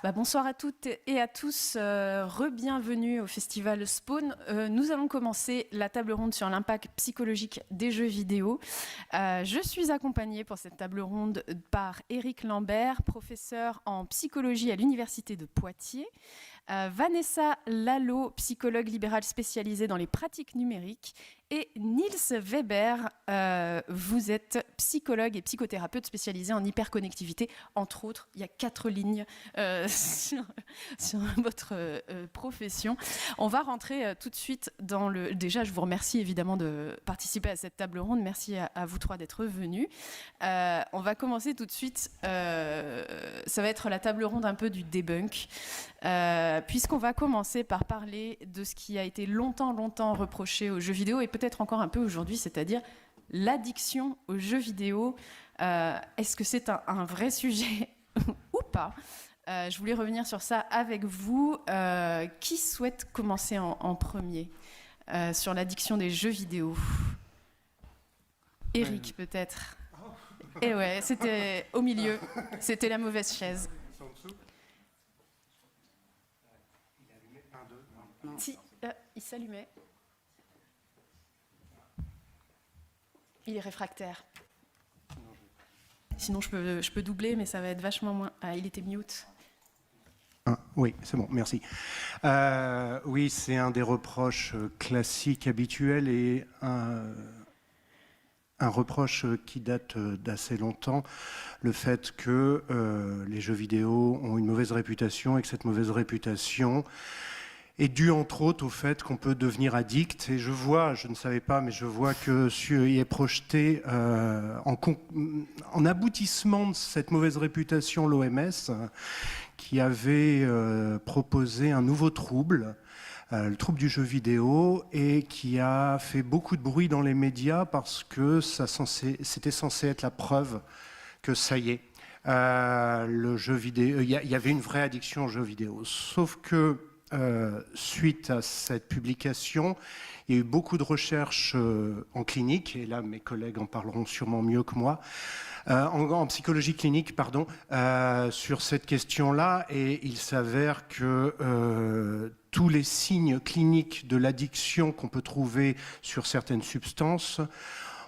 Bonsoir à toutes et à tous, re-bienvenue au festival Spawn. Nous allons commencer la table ronde sur l'impact psychologique des jeux vidéo. Je suis accompagnée pour cette table ronde par Éric Lambert, professeur en psychologie à l'Université de Poitiers, Vanessa Lalo, psychologue libérale spécialisée dans les pratiques numériques, et Niels Weber, vous êtes psychologue et psychothérapeute spécialisé en hyperconnectivité. Entre autres, il y a 4 lignes sur votre profession. On va rentrer tout de suite dans le... Déjà, je vous remercie évidemment de participer à cette table ronde. Merci à vous trois d'être venus. On va commencer tout de suite. Ça va être la table ronde un peu du debunk. Puisqu'on va commencer par parler de ce qui a été longtemps reproché aux jeux vidéo et peut-être encore un peu aujourd'hui, c'est-à-dire l'addiction aux jeux vidéo. Est-ce que c'est un vrai sujet ou pas? Je voulais revenir sur ça avec vous. Qui souhaite commencer en premier sur l'addiction des jeux vidéo? Éric, peut-être. Et ouais, c'était au milieu. C'était la mauvaise chaise. Si, il s'allumait. Il est réfractaire. Sinon, je peux doubler, mais ça va être vachement moins... Ah, il était mute. Oui, c'est bon, merci. Oui, c'est un des reproches classiques, habituels, et un reproche qui date d'assez longtemps, le fait que les jeux vidéo ont une mauvaise réputation et que cette mauvaise réputation est due entre autres au fait qu'on peut devenir addict. Et je vois, je ne savais pas, mais je vois que y est projeté en aboutissement de cette mauvaise réputation l'OMS, qui avait proposé un nouveau trouble, le trouble du jeu vidéo, et qui a fait beaucoup de bruit dans les médias parce que c'était censé être la preuve que ça y est, le jeu vidéo, il y avait une vraie addiction au jeu vidéo. Sauf que suite à cette publication, il y a eu beaucoup de recherches en clinique, et là mes collègues en parleront sûrement mieux que moi, en psychologie clinique, pardon, sur cette question-là, et il s'avère que tous les signes cliniques de l'addiction qu'on peut trouver sur certaines substances,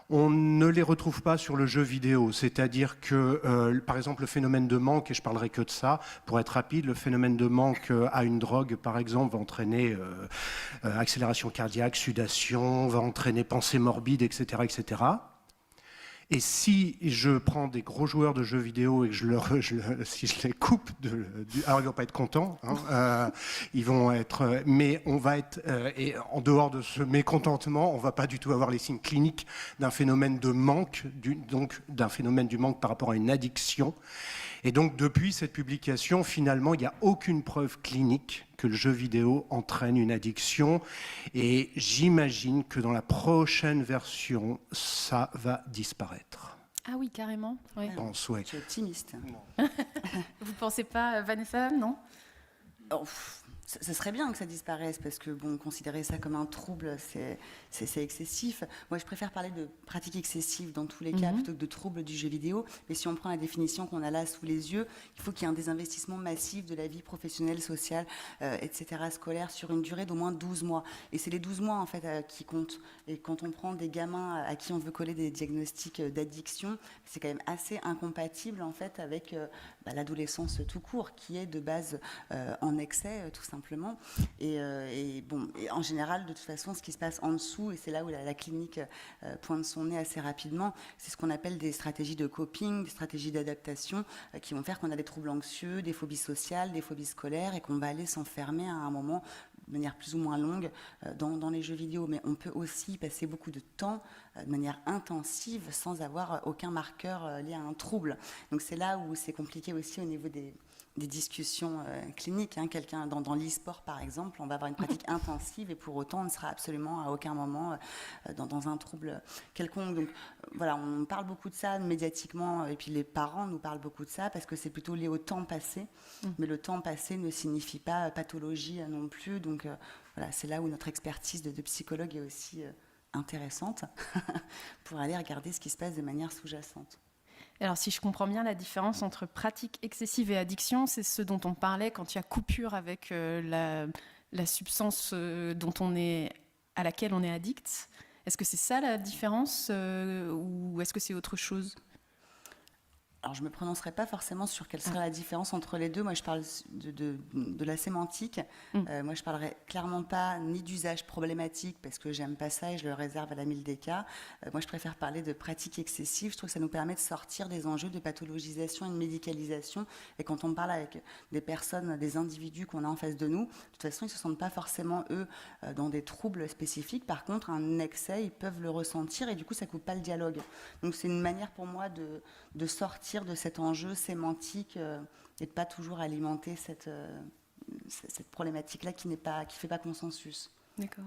on ne les retrouve pas sur le jeu vidéo. C'est-à-dire que, par exemple, le phénomène de manque, et je parlerai que de ça, pour être rapide, le phénomène de manque à une drogue, par exemple, va entraîner accélération cardiaque, sudation, va entraîner pensée morbide, etc., etc. Et si je prends des gros joueurs de jeux vidéo et que si je les coupe, alors ils vont pas être contents, hein, ils vont être, mais on va être, et en dehors de ce mécontentement, on va pas du tout avoir les signes cliniques d'un phénomène de manque, donc d'un phénomène du manque par rapport à une addiction. Et donc depuis cette publication, finalement, il n'y a aucune preuve clinique que le jeu vidéo entraîne une addiction, et j'imagine que dans la prochaine version, ça va disparaître. Ah oui, carrément. Ouais. Je pense, ouais. Tu es optimiste. Vous pensez pas, Vanessa, non? Ce serait bien que ça disparaisse, parce que bon, considérer ça comme un trouble, c'est excessif. Moi, je préfère parler de pratique excessive dans tous les cas plutôt que de trouble du jeu vidéo. Mais si on prend la définition qu'on a là sous les yeux, il faut qu'il y ait un désinvestissement massif de la vie professionnelle, sociale, etc., scolaire, sur une durée d'au moins 12 mois. Et c'est les 12 mois, en fait, qui comptent. Et quand on prend des gamins à qui on veut coller des diagnostics d'addiction, c'est quand même assez incompatible, en fait, avec l'adolescence tout court, qui est de base en excès, tout simplement. Et en général, de toute façon, ce qui se passe en dessous, et c'est là où la clinique pointe son nez assez rapidement, c'est ce qu'on appelle des stratégies de coping, des stratégies d'adaptation, qui vont faire qu'on a des troubles anxieux, des phobies sociales, des phobies scolaires, et qu'on va aller s'enfermer à un moment de manière plus ou moins longue dans les jeux vidéo. Mais on peut aussi passer beaucoup de temps de manière intensive sans avoir aucun marqueur lié à un trouble. Donc c'est là où c'est compliqué aussi au niveau des discussions cliniques. Hein. Quelqu'un dans l'e-sport, par exemple, on va avoir une pratique intensive, et pour autant, on ne sera absolument à aucun moment dans un trouble quelconque. Donc voilà, on parle beaucoup de ça médiatiquement, et puis les parents nous parlent beaucoup de ça, parce que c'est plutôt lié au temps passé. Mais le temps passé ne signifie pas pathologie non plus. Donc voilà, c'est là où notre expertise de psychologue est aussi intéressante pour aller regarder ce qui se passe de manière sous-jacente. Alors, si je comprends bien, la différence entre pratique excessive et addiction, c'est ce dont on parlait quand il y a coupure avec la substance à laquelle on est addict. Est-ce que c'est ça la différence ou est-ce que c'est autre chose ? Alors, je ne me prononcerai pas forcément sur quelle serait la différence entre les deux. Moi, je parle de la sémantique. Moi, je ne parlerai clairement pas ni d'usage problématique, parce que j'aime pas ça et je le réserve à la mille des cas. Moi, je préfère parler de pratique excessive. Je trouve que ça nous permet de sortir des enjeux de pathologisation et de médicalisation. Et quand on parle avec des personnes, des individus qu'on a en face de nous, de toute façon, ils ne se sentent pas forcément, eux, dans des troubles spécifiques. Par contre, un excès, ils peuvent le ressentir et du coup, ça ne coupe pas le dialogue. Donc, c'est une manière pour moi de sortir de cet enjeu sémantique et de ne pas toujours alimenter cette problématique-là qui ne fait pas consensus. D'accord.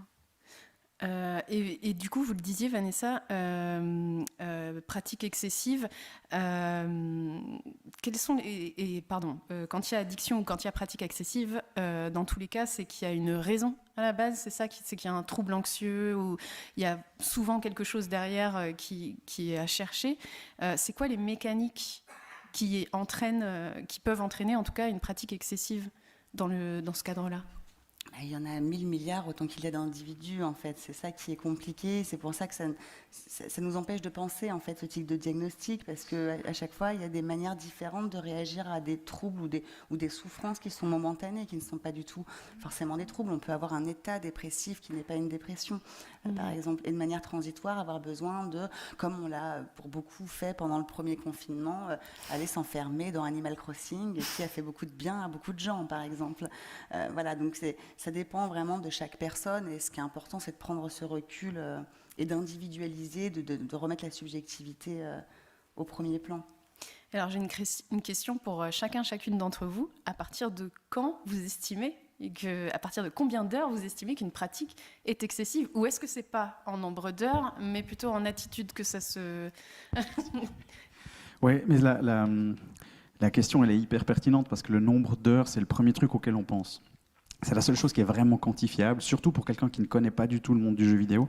Et du coup, vous le disiez, Vanessa, pratique excessive. Quels sont quand il y a addiction ou quand il y a pratique excessive, dans tous les cas, c'est qu'il y a une raison à la base, c'est ça, c'est qu'il y a un trouble anxieux ou il y a souvent quelque chose derrière qui est à chercher. C'est quoi les mécaniques qui peuvent entraîner en tout cas une pratique excessive dans ce cadre-là ? Il y en a 1000 milliards autant qu'il y a d'individus, en fait. C'est ça qui est compliqué. C'est pour ça que ça nous empêche de penser, en fait, ce type de diagnostic, parce qu'à chaque fois, il y a des manières différentes de réagir à des troubles ou des souffrances qui sont momentanées, qui ne sont pas du tout forcément des troubles. On peut avoir un état dépressif qui n'est pas une dépression, par exemple, et de manière transitoire, avoir besoin de, comme on l'a pour beaucoup fait pendant le premier confinement, aller s'enfermer dans Animal Crossing, qui a fait beaucoup de bien à beaucoup de gens, par exemple. Voilà, donc ça dépend vraiment de chaque personne, et ce qui est important, c'est de prendre ce recul et d'individualiser, de remettre la subjectivité au premier plan. Alors j'ai une question pour chacune d'entre vous. À partir de quand vous estimez, à partir de combien d'heures vous estimez qu'une pratique est excessive ? Ou est-ce que c'est pas en nombre d'heures, mais plutôt en attitude que ça se... Oui, mais la question, elle est hyper pertinente, parce que le nombre d'heures, c'est le premier truc auquel on pense. C'est la seule chose qui est vraiment quantifiable, surtout pour quelqu'un qui ne connaît pas du tout le monde du jeu vidéo.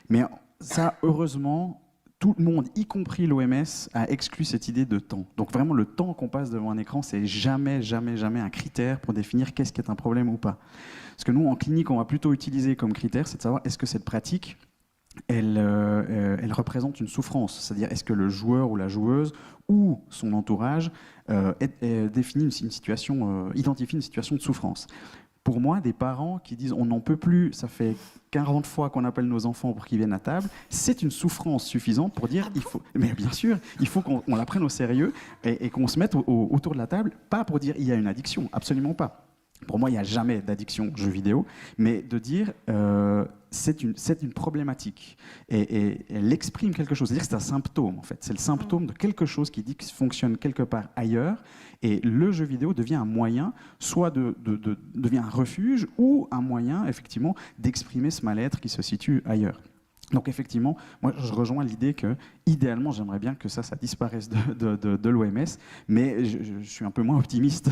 Mais ça, heureusement, tout le monde, y compris l'OMS, a exclu cette idée de temps. Donc vraiment, le temps qu'on passe devant un écran, c'est jamais, jamais, jamais un critère pour définir qu'est-ce qui est un problème ou pas. Ce que nous, en clinique, on va plutôt utiliser comme critère, c'est de savoir est-ce que cette pratique, elle représente une souffrance. C'est-à-dire, est-ce que le joueur ou la joueuse ou son entourage définit identifie une situation de souffrance. Pour moi, des parents qui disent on n'en peut plus, ça fait 40 fois qu'on appelle nos enfants pour qu'ils viennent à table, c'est une souffrance suffisante pour dire mais bien sûr, il faut qu'on la prenne au sérieux et qu'on se mette autour de la table, pas pour dire il y a une addiction, absolument pas. Pour moi, il n'y a jamais d'addiction jeux vidéo, mais de dire c'est une problématique et elle exprime quelque chose. C'est-à-dire que c'est un symptôme, en fait. C'est le symptôme de quelque chose qui dit que ça fonctionne quelque part ailleurs. Et le jeu vidéo devient un moyen, soit devient un refuge, ou un moyen, effectivement, d'exprimer ce mal-être qui se situe ailleurs. Donc effectivement, moi je rejoins l'idée que, idéalement, j'aimerais bien que ça disparaisse de l'OMS, mais je suis un peu moins optimiste,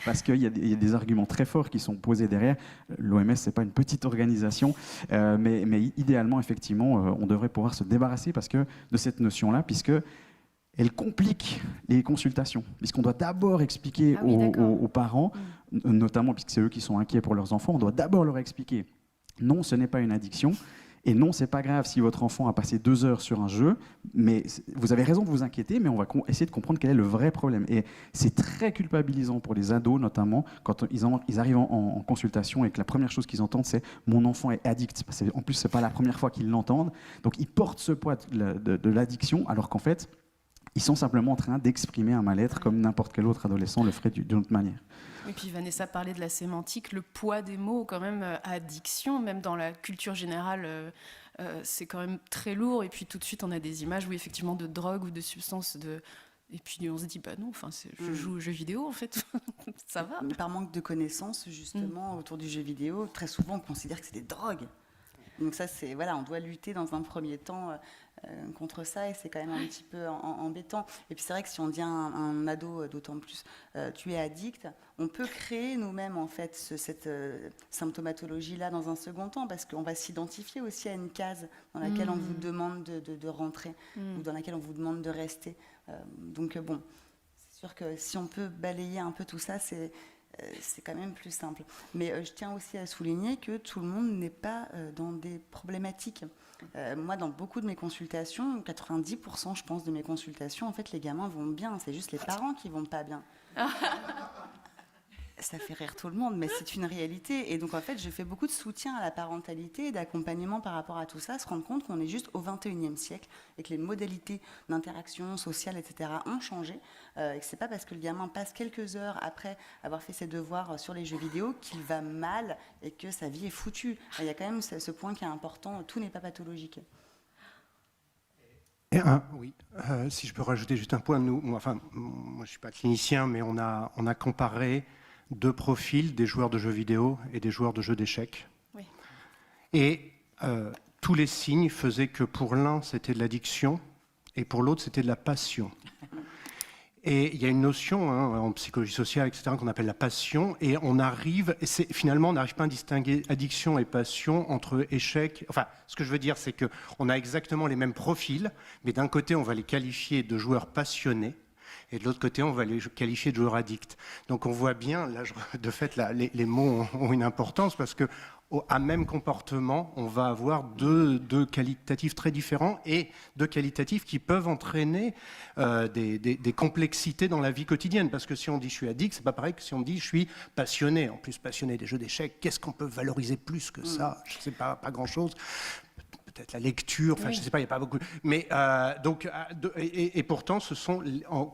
parce qu'il y a des arguments très forts qui sont posés derrière. L'OMS, ce n'est pas une petite organisation, mais idéalement, effectivement, on devrait pouvoir se débarrasser de cette notion-là, puisque elle complique les consultations, puisqu'on doit d'abord expliquer aux parents, notamment puisque c'est eux qui sont inquiets pour leurs enfants, on doit d'abord leur expliquer non, ce n'est pas une addiction, et non, c'est pas grave si votre enfant a passé 2 heures sur un jeu, mais vous avez raison de vous inquiéter, mais on va essayer de comprendre quel est le vrai problème. Et c'est très culpabilisant pour les ados, notamment, quand ils arrivent en consultation et que la première chose qu'ils entendent, c'est « mon enfant est addict ». En plus, c'est pas la première fois qu'ils l'entendent. Donc, ils portent ce poids de l'addiction, alors qu'en fait, ils sont simplement en train d'exprimer un mal-être comme n'importe quel autre adolescent le ferait d'une autre manière. Et puis Vanessa parlait de la sémantique, le poids des mots quand même, addiction, même dans la culture générale, c'est quand même très lourd. Et puis tout de suite, on a des images, oui, effectivement, de drogue ou de substances. Et puis on se dit, bah non, je joue aux jeux vidéo, en fait, ça va. Par manque de connaissances, justement, autour du jeu vidéo, très souvent, on considère que c'est des drogues. Donc ça, on doit lutter dans un premier temps contre ça, et c'est quand même un petit peu embêtant. Et puis c'est vrai que si on dit à un ado, d'autant plus, tu es addict, on peut créer nous-mêmes en fait cette symptomatologie-là dans un second temps, parce qu'on va s'identifier aussi à une case dans laquelle on vous demande de rentrer ou dans laquelle on vous demande de rester. Donc bon, c'est sûr que si on peut balayer un peu tout ça, c'est quand même plus simple. Mais je tiens aussi à souligner que tout le monde n'est pas dans des problématiques. Moi, dans beaucoup de mes consultations, 90% je pense de mes consultations, en fait les gamins vont bien, c'est juste les parents qui vont pas bien. Ça fait rire tout le monde, mais c'est une réalité. Et donc, en fait, je fais beaucoup de soutien à la parentalité et d'accompagnement par rapport à tout ça, se rendre compte qu'on est juste au XXIe siècle et que les modalités d'interaction sociale, etc., ont changé. Et que c'est pas parce que le gamin passe quelques heures après avoir fait ses devoirs sur les jeux vidéo qu'il va mal et que sa vie est foutue. Il y a quand même ce point qui est important, tout n'est pas pathologique. Oui, si je peux rajouter juste un point, moi je ne suis pas clinicien, mais on a comparé 2 profils, des joueurs de jeux vidéo et des joueurs de jeux d'échecs. Oui. Et tous les signes faisaient que pour l'un, c'était de l'addiction, et pour l'autre, c'était de la passion. Et il y a une notion en psychologie sociale, etc., qu'on appelle la passion, et finalement, on n'arrive pas à distinguer addiction et passion entre échecs. Enfin, ce que je veux dire, c'est qu'on a exactement les mêmes profils, mais d'un côté, on va les qualifier de joueurs passionnés, et de l'autre côté, on va les qualifier de joueurs addicts. Donc on voit bien, là, de fait, là, les mots ont une importance, parce que à même comportement, on va avoir deux qualitatifs très différents, et 2 qualitatifs qui peuvent entraîner des complexités dans la vie quotidienne. Parce que si on dit je suis addict, c'est pas pareil que si on dit je suis passionné. En plus, passionné des jeux d'échecs, qu'est-ce qu'on peut valoriser plus que ça? Je sais pas grand-chose. Peut-être la lecture, enfin, je ne sais pas, il n'y a pas beaucoup. Mais et pourtant,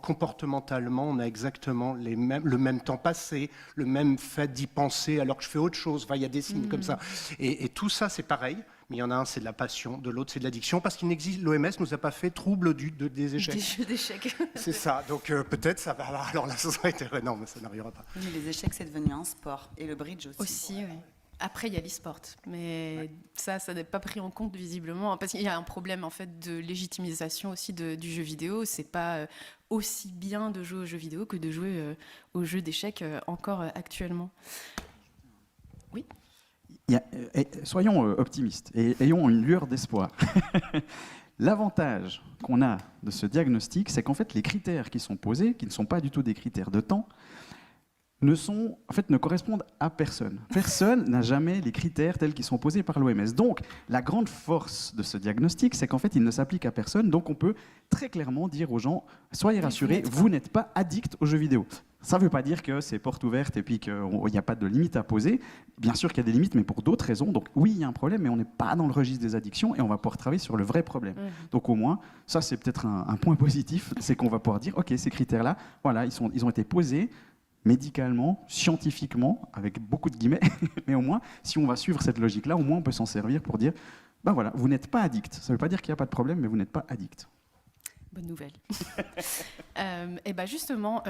comportementalement, on a exactement le même temps passé, le même fait d'y penser alors que je fais autre chose. Enfin, il y a des signes comme ça. Et tout ça, c'est pareil. Mais il y en a un, c'est de la passion, de l'autre, c'est de l'addiction, parce qu'il n'existe, l'OMS nous a pas fait trouble des échecs. Des jeux d'échecs. C'est ça. Donc peut-être ça va. Alors là, ça serait non, mais ça n'arrivera pas. Mais les échecs, c'est devenu un sport, et le bridge aussi. Aussi, oui. Après, il y a l'e-sport, mais ça n'est pas pris en compte visiblement, parce qu'il y a un problème en fait de légitimisation aussi du jeu vidéo. C'est pas aussi bien de jouer aux jeux vidéo que de jouer aux jeux d'échecs encore actuellement. Oui. Soyons optimistes et ayons une lueur d'espoir. L'avantage qu'on a de ce diagnostic, c'est qu'en fait, les critères qui sont posés, qui ne sont pas du tout des critères de temps, ne correspondent à personne. Personne n'a jamais les critères tels qu'ils sont posés par l'OMS. Donc, la grande force de ce diagnostic, c'est qu'en fait, il ne s'applique à personne. Donc, on peut très clairement dire aux gens, soyez rassurés, vous n'êtes pas addict aux jeux vidéo. Ça ne veut pas dire que c'est porte ouverte et puis qu'il n'y a pas de limite à poser. Bien sûr qu'il y a des limites, mais pour d'autres raisons. Donc oui, il y a un problème, mais on n'est pas dans le registre des addictions et on va pouvoir travailler sur le vrai problème. Donc au moins, ça c'est peut-être un point positif, c'est qu'on va pouvoir dire, ok, ces critères-là, voilà, ils ont été posés médicalement, scientifiquement, avec beaucoup de guillemets, mais au moins, si on va suivre cette logique-là, au moins on peut s'en servir pour dire, ben voilà, vous n'êtes pas addict. Ça ne veut pas dire qu'il n'y a pas de problème, mais vous n'êtes pas addict. Bonne nouvelle. Et ben justement,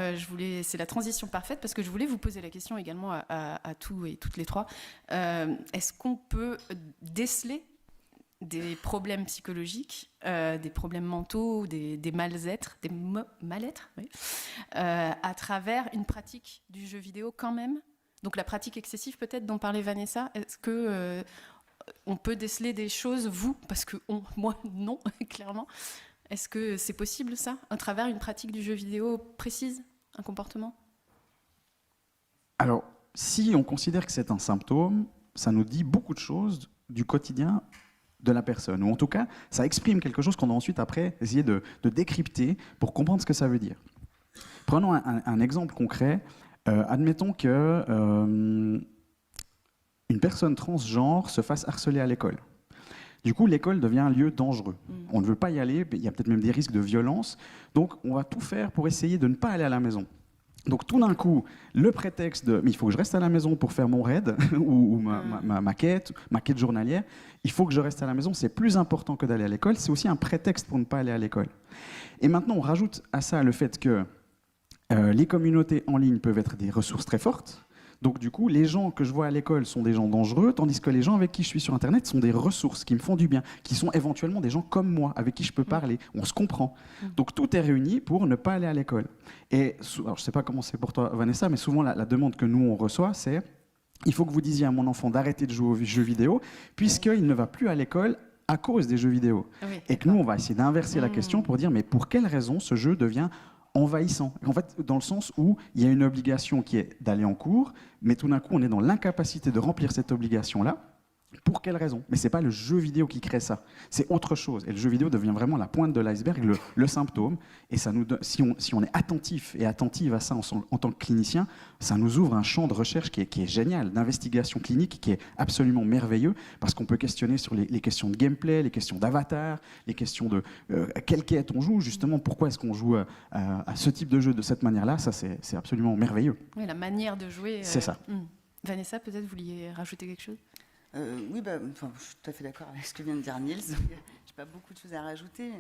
c'est la transition parfaite parce que je voulais vous poser la question également à tous et toutes les trois. Est-ce qu'on peut déceler des problèmes psychologiques, des problèmes mentaux, des mal-être, oui, à travers une pratique du jeu vidéo quand même? Donc la pratique excessive peut-être dont parlait Vanessa, est-ce que on peut déceler des choses, vous, parce que moi non, clairement. Est-ce que c'est possible, ça, à travers une pratique du jeu vidéo précise, un comportement? Alors, si on considère que c'est un symptôme, ça nous dit beaucoup de choses du quotidien de la personne. Ou en tout cas, ça exprime quelque chose qu'on a ensuite, après, essayer de décrypter pour comprendre ce que ça veut dire. Prenons un exemple concret. Admettons que une personne transgenre se fasse harceler à l'école. Du coup, l'école devient un lieu dangereux. On ne veut pas y aller, il y a peut-être même des risques de violence. Donc, on va tout faire pour essayer de ne pas aller à la maison. Donc, tout d'un coup, le prétexte de « mais il faut que je reste à la maison pour faire mon raid ou ma quête journalière, il faut que je reste à la maison, c'est plus important que d'aller à l'école », c'est aussi un prétexte pour ne pas aller à l'école. Et maintenant, on rajoute à ça le fait que les communautés en ligne peuvent être des ressources très fortes. Donc du coup, les gens que je vois à l'école sont des gens dangereux, tandis que les gens avec qui je suis sur Internet sont des ressources qui me font du bien, qui sont éventuellement des gens comme moi, avec qui je peux parler. On se comprend. Donc tout est réuni pour ne pas aller à l'école. Et alors, je ne sais pas comment c'est pour toi, Vanessa, mais souvent la demande que nous, on reçoit, c'est « il faut que vous disiez à mon enfant d'arrêter de jouer aux jeux vidéo, puisqu'il ne va plus à l'école à cause des jeux vidéo. Oui, Et que nous, on va essayer d'inverser la question pour dire, mais pour quelle raison ce jeu devient envahissant? En fait, dans le sens où il y a une obligation qui est d'aller en cours, mais tout d'un coup, on est dans l'incapacité de remplir cette obligation-là. Pour quelle raison? Mais c'est pas le jeu vidéo qui crée ça, c'est autre chose. Et le jeu vidéo devient vraiment la pointe de l'iceberg, le symptôme. Et ça nous, si on est attentif et attentive à ça en tant que clinicien, ça nous ouvre un champ de recherche qui est génial, d'investigation clinique qui est absolument merveilleux, parce qu'on peut questionner sur les questions de gameplay, les questions d'avatar, les questions de quelle quête on joue, justement, pourquoi est-ce qu'on joue à ce type de jeu de cette manière-là. Ça, c'est absolument merveilleux. Oui, la manière de jouer. C'est ça. Vanessa, peut-être vous vouliez rajouter quelque chose? Oui, je suis tout à fait d'accord avec ce que vient de dire Niels. Je n'ai pas beaucoup de choses à rajouter.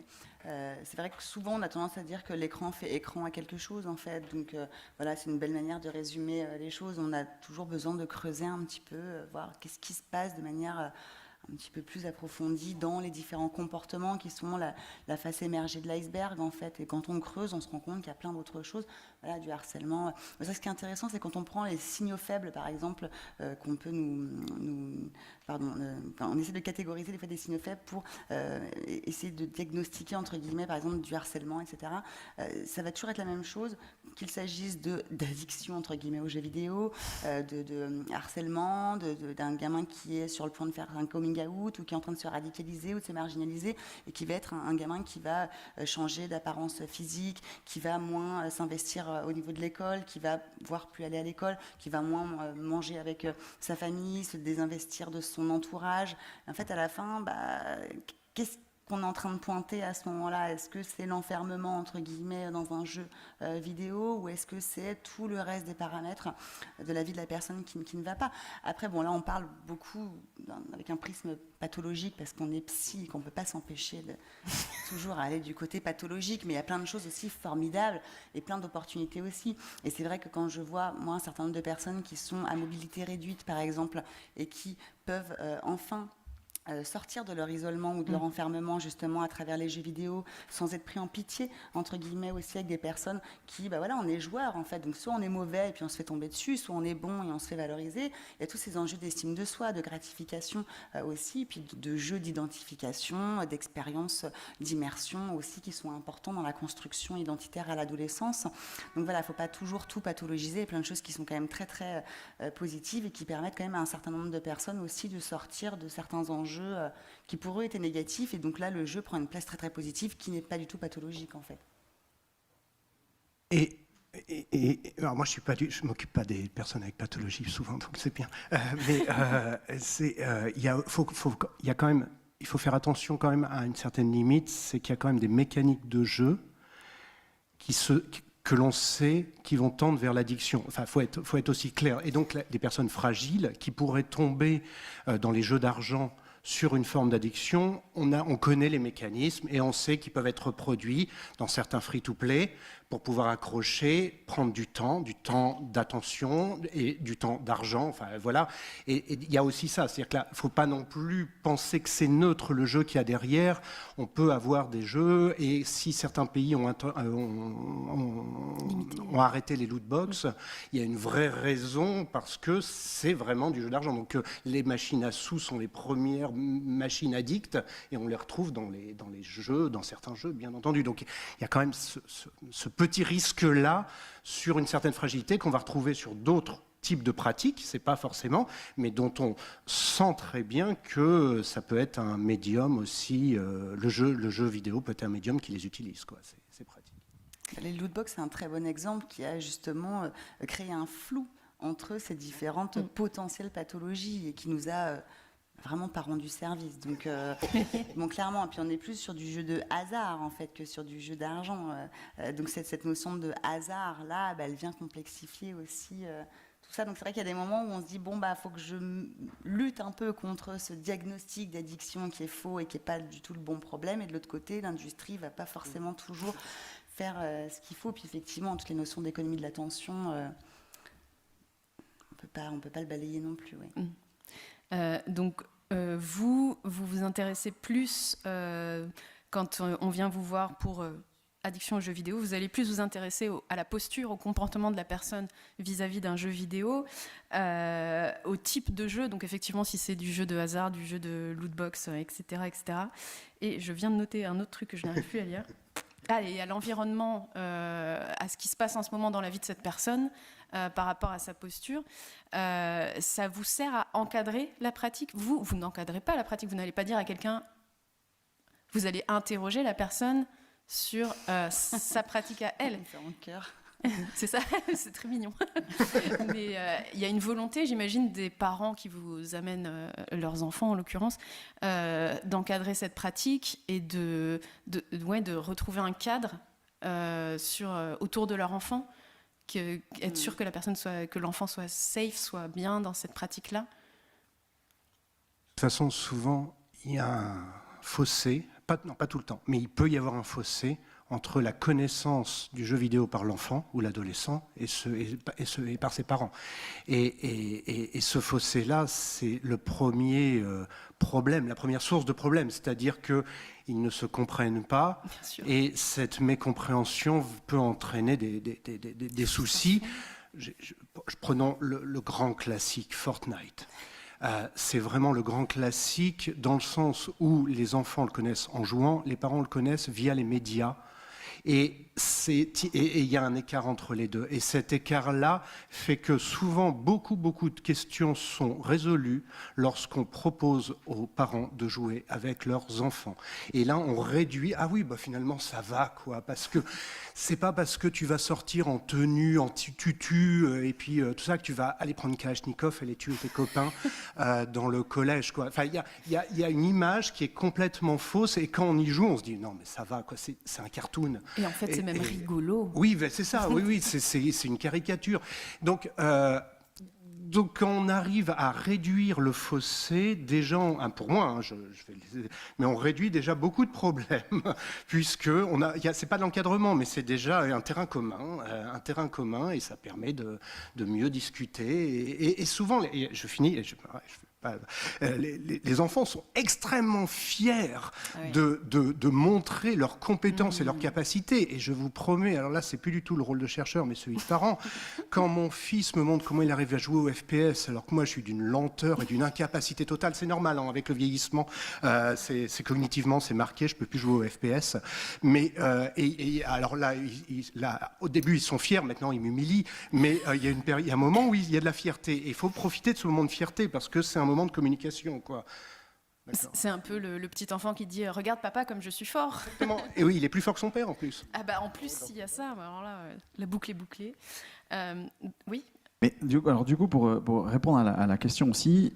C'est vrai que souvent, on a tendance à dire que l'écran fait écran à quelque chose, en fait. Donc, voilà, c'est une belle manière de résumer les choses. On a toujours besoin de creuser un petit peu, voir qu'est-ce qui se passe de manière un petit peu plus approfondie dans les différents comportements qui sont la face émergée de l'iceberg, en fait. Et quand on creuse, on se rend compte qu'il y a plein d'autres choses. Voilà, du harcèlement. Mais ça, ce qui est intéressant, c'est quand on prend les signaux faibles, par exemple, qu'on peut on essaie de catégoriser des fois des signaux faibles pour essayer de diagnostiquer, entre guillemets, par exemple, du harcèlement, etc. Ça va toujours être la même chose, qu'il s'agisse d'addiction, entre guillemets, aux jeux vidéo, de harcèlement, d'un gamin qui est sur le point de faire un coming out ou qui est en train de se radicaliser ou de se marginaliser et qui va être un gamin qui va changer d'apparence physique, qui va moins s'investir au niveau de l'école, qui va voire plus aller à l'école, qui va moins manger avec sa famille, se désinvestir de son entourage. En fait, à la fin, qu'est-ce qu'on est en train de pointer à ce moment-là? Est-ce que c'est l'enfermement, entre guillemets, dans un jeu vidéo, ou est-ce que c'est tout le reste des paramètres de la vie de la personne qui ne va pas? Après, bon, là, on parle beaucoup avec un prisme pathologique, parce qu'on est psy et qu'on ne peut pas s'empêcher de toujours aller du côté pathologique, mais il y a plein de choses aussi formidables et plein d'opportunités aussi. Et c'est vrai que quand je vois, moi, un certain nombre de personnes qui sont à mobilité réduite, par exemple, et qui peuvent enfin sortir de leur isolement ou de leur enfermement justement à travers les jeux vidéo sans être pris en pitié, entre guillemets, aussi avec des personnes qui, voilà, on est joueurs en fait, donc soit on est mauvais et puis on se fait tomber dessus, soit on est bon et on se fait valoriser. Il y a tous ces enjeux d'estime de soi, de gratification aussi, et puis de jeux d'identification, d'expérience, d'immersion aussi qui sont importants dans la construction identitaire à l'adolescence. Donc voilà, il ne faut pas toujours tout pathologiser, il y a plein de choses qui sont quand même très très positives et qui permettent quand même à un certain nombre de personnes aussi de sortir de certains enjeux qui pour eux étaient négatifs, et donc là le jeu prend une place très très positive qui n'est pas du tout pathologique en fait. Et alors moi je m'occupe pas des personnes avec pathologie souvent, donc c'est bien. Il faut faire attention quand même à une certaine limite, c'est qu'il y a quand même des mécaniques de jeu que l'on sait qui vont tendre vers l'addiction. Enfin, faut être aussi clair. Et donc des personnes fragiles qui pourraient tomber dans les jeux d'argent sur une forme d'addiction, on connaît les mécanismes et on sait qu'ils peuvent être reproduits dans certains free-to-play pour pouvoir accrocher, prendre du temps d'attention et du temps d'argent, enfin voilà. Et il y a aussi ça, c'est-à-dire qu'il ne faut pas non plus penser que c'est neutre le jeu qu'il y a derrière. On peut avoir des jeux, et si certains pays ont arrêté les loot box, il y a une vraie raison, parce que c'est vraiment du jeu d'argent. Donc les machines à sous sont les premières machines addictes, et on les retrouve dans les jeux, dans certains jeux, bien entendu. Donc il y a quand même ce petit risque-là sur une certaine fragilité qu'on va retrouver sur d'autres types de pratiques, c'est pas forcément, mais dont on sent très bien que ça peut être un médium aussi, le jeu vidéo peut être un médium qui les utilise, quoi. C'est pratique. Les lootbox, c'est un très bon exemple qui a justement créé un flou entre ces différentes potentielles pathologies et qui nous a vraiment pas rendu service. Donc, bon, clairement, et puis on est plus sur du jeu de hasard en fait que sur du jeu d'argent. Donc cette notion de hasard là, elle vient complexifier aussi tout ça. Donc c'est vrai qu'il y a des moments où on se dit bon faut que je lutte un peu contre ce diagnostic d'addiction qui est faux et qui est pas du tout le bon problème. Et de l'autre côté, l'industrie va pas forcément toujours faire ce qu'il faut. Puis effectivement, toutes les notions d'économie de l'attention, on peut pas le balayer non plus. Ouais. Donc vous vous intéressez plus quand on vient vous voir pour addiction aux jeux vidéo, vous allez plus vous intéresser à la posture, au comportement de la personne vis-à-vis d'un jeu vidéo, au type de jeu, donc effectivement si c'est du jeu de hasard, du jeu de lootbox, etc., etc. Et je viens de noter un autre truc que je n'arrive plus à lire. Et à l'environnement, à ce qui se passe en ce moment dans la vie de cette personne par rapport à sa posture, ça vous sert à encadrer la pratique. Vous n'encadrez pas la pratique, vous n'allez pas dire à quelqu'un, vous allez interroger la personne sur sa pratique à elle. C'est en cœur. C'est ça, c'est très mignon. Mais il y a une volonté, j'imagine, des parents qui vous amènent leurs enfants, en l'occurrence, d'encadrer cette pratique et de retrouver un cadre autour de leur enfant, être sûr que l'enfant soit safe, soit bien dans cette pratique-là. De toute façon, souvent, il y a un fossé, pas tout le temps, mais il peut y avoir un fossé entre la connaissance du jeu vidéo par l'enfant ou l'adolescent et par ses parents. Et ce fossé-là, c'est le premier problème, la première source de problème, c'est-à-dire qu'ils ne se comprennent pas et cette mécompréhension peut entraîner des soucis. Prenons le grand classique, Fortnite. C'est vraiment le grand classique dans le sens où les enfants le connaissent en jouant, les parents le connaissent via les médias. Et il y a un écart entre les deux. Et cet écart-là fait que souvent, beaucoup de questions sont résolues lorsqu'on propose aux parents de jouer avec leurs enfants. Et là, on réduit, finalement, ça va, quoi. Parce que c'est pas parce que tu vas sortir en tenue, en tutu, et puis tout ça, que tu vas aller prendre Kalachnikov et aller tuer tes copains dans le collège, quoi. Enfin, il y a une image qui est complètement fausse. Et quand on y joue, on se dit, non, mais ça va, quoi. C'est un cartoon. Et en fait, c'est même rigolo. Oui, c'est ça, oui, c'est une caricature. Donc, quand on arrive à réduire le fossé, déjà, pour moi, mais on réduit déjà beaucoup de problèmes, puisque c'est pas de l'encadrement, mais c'est déjà un terrain commun, et ça permet de mieux discuter. Et souvent, je finis. Les enfants sont extrêmement fiers de montrer leurs compétences et leurs capacités. Et je vous promets, alors là, c'est plus du tout le rôle de chercheur, mais celui de parent. Quand mon fils me montre comment il arrive à jouer au FPS, alors que moi, je suis d'une lenteur et d'une incapacité totale, c'est normal, hein, avec le vieillissement, c'est cognitivement, c'est marqué, je peux plus jouer au FPS. Mais alors là, au début, ils sont fiers, maintenant, ils m'humilient. Mais il y a un moment où il y a de la fierté. Et il faut profiter de ce moment de fierté, parce que c'est un moment de communication, quoi. C'est un peu le petit enfant qui dit « Regarde papa comme je suis fort ». Et oui, il est plus fort que son père en plus. En plus, s'il y a ça, alors là, la boucle est bouclée. Oui. Mais du coup, pour répondre à la question aussi,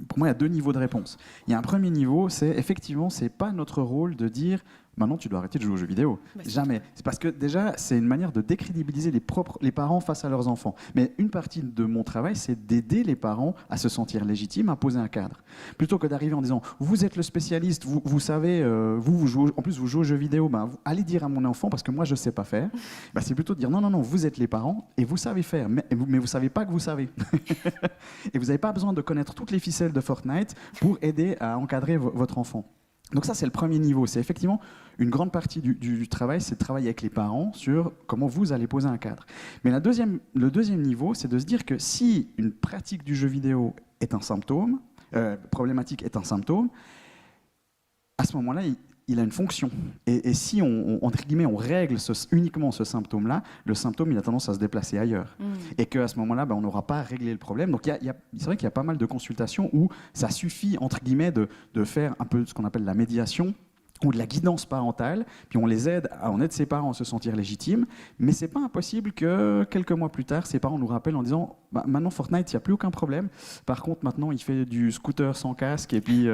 pour moi, il y a deux niveaux de réponse. Il y a un premier niveau, c'est effectivement, c'est pas notre rôle de dire maintenant tu dois arrêter de jouer aux jeux vidéo. Jamais. C'est parce que déjà, c'est une manière de décrédibiliser les parents face à leurs enfants. Mais une partie de mon travail, c'est d'aider les parents à se sentir légitimes, à poser un cadre. Plutôt que d'arriver en disant vous êtes le spécialiste, vous savez, vous jouez, en plus vous jouez aux jeux vidéo, allez dire à mon enfant parce que moi je sais pas faire. C'est plutôt de dire non, vous êtes les parents et vous savez faire, mais vous savez pas que vous savez. Et vous n'avez pas besoin de connaître toutes les ficelles de Fortnite pour aider à encadrer votre enfant. Donc ça, c'est le premier niveau. C'est effectivement une grande partie du travail, c'est de travailler avec les parents sur comment vous allez poser un cadre. Mais le deuxième niveau, c'est de se dire que si une pratique du jeu vidéo est un symptôme, problématique est un symptôme, à ce moment-là, il a une fonction. Et si entre guillemets, on règle uniquement ce symptôme-là, le symptôme, il a tendance à se déplacer ailleurs. Et qu'à ce moment-là, on n'aura pas réglé le problème. Donc c'est vrai qu'il y a pas mal de consultations où ça suffit, entre guillemets, de faire un peu ce qu'on appelle la médiation, ou de la guidance parentale, puis on aide ses parents à se sentir légitimes, mais c'est pas impossible que quelques mois plus tard, ses parents nous rappellent en disant maintenant Fortnite, il n'y a plus aucun problème, par contre maintenant il fait du scooter sans casque, et puis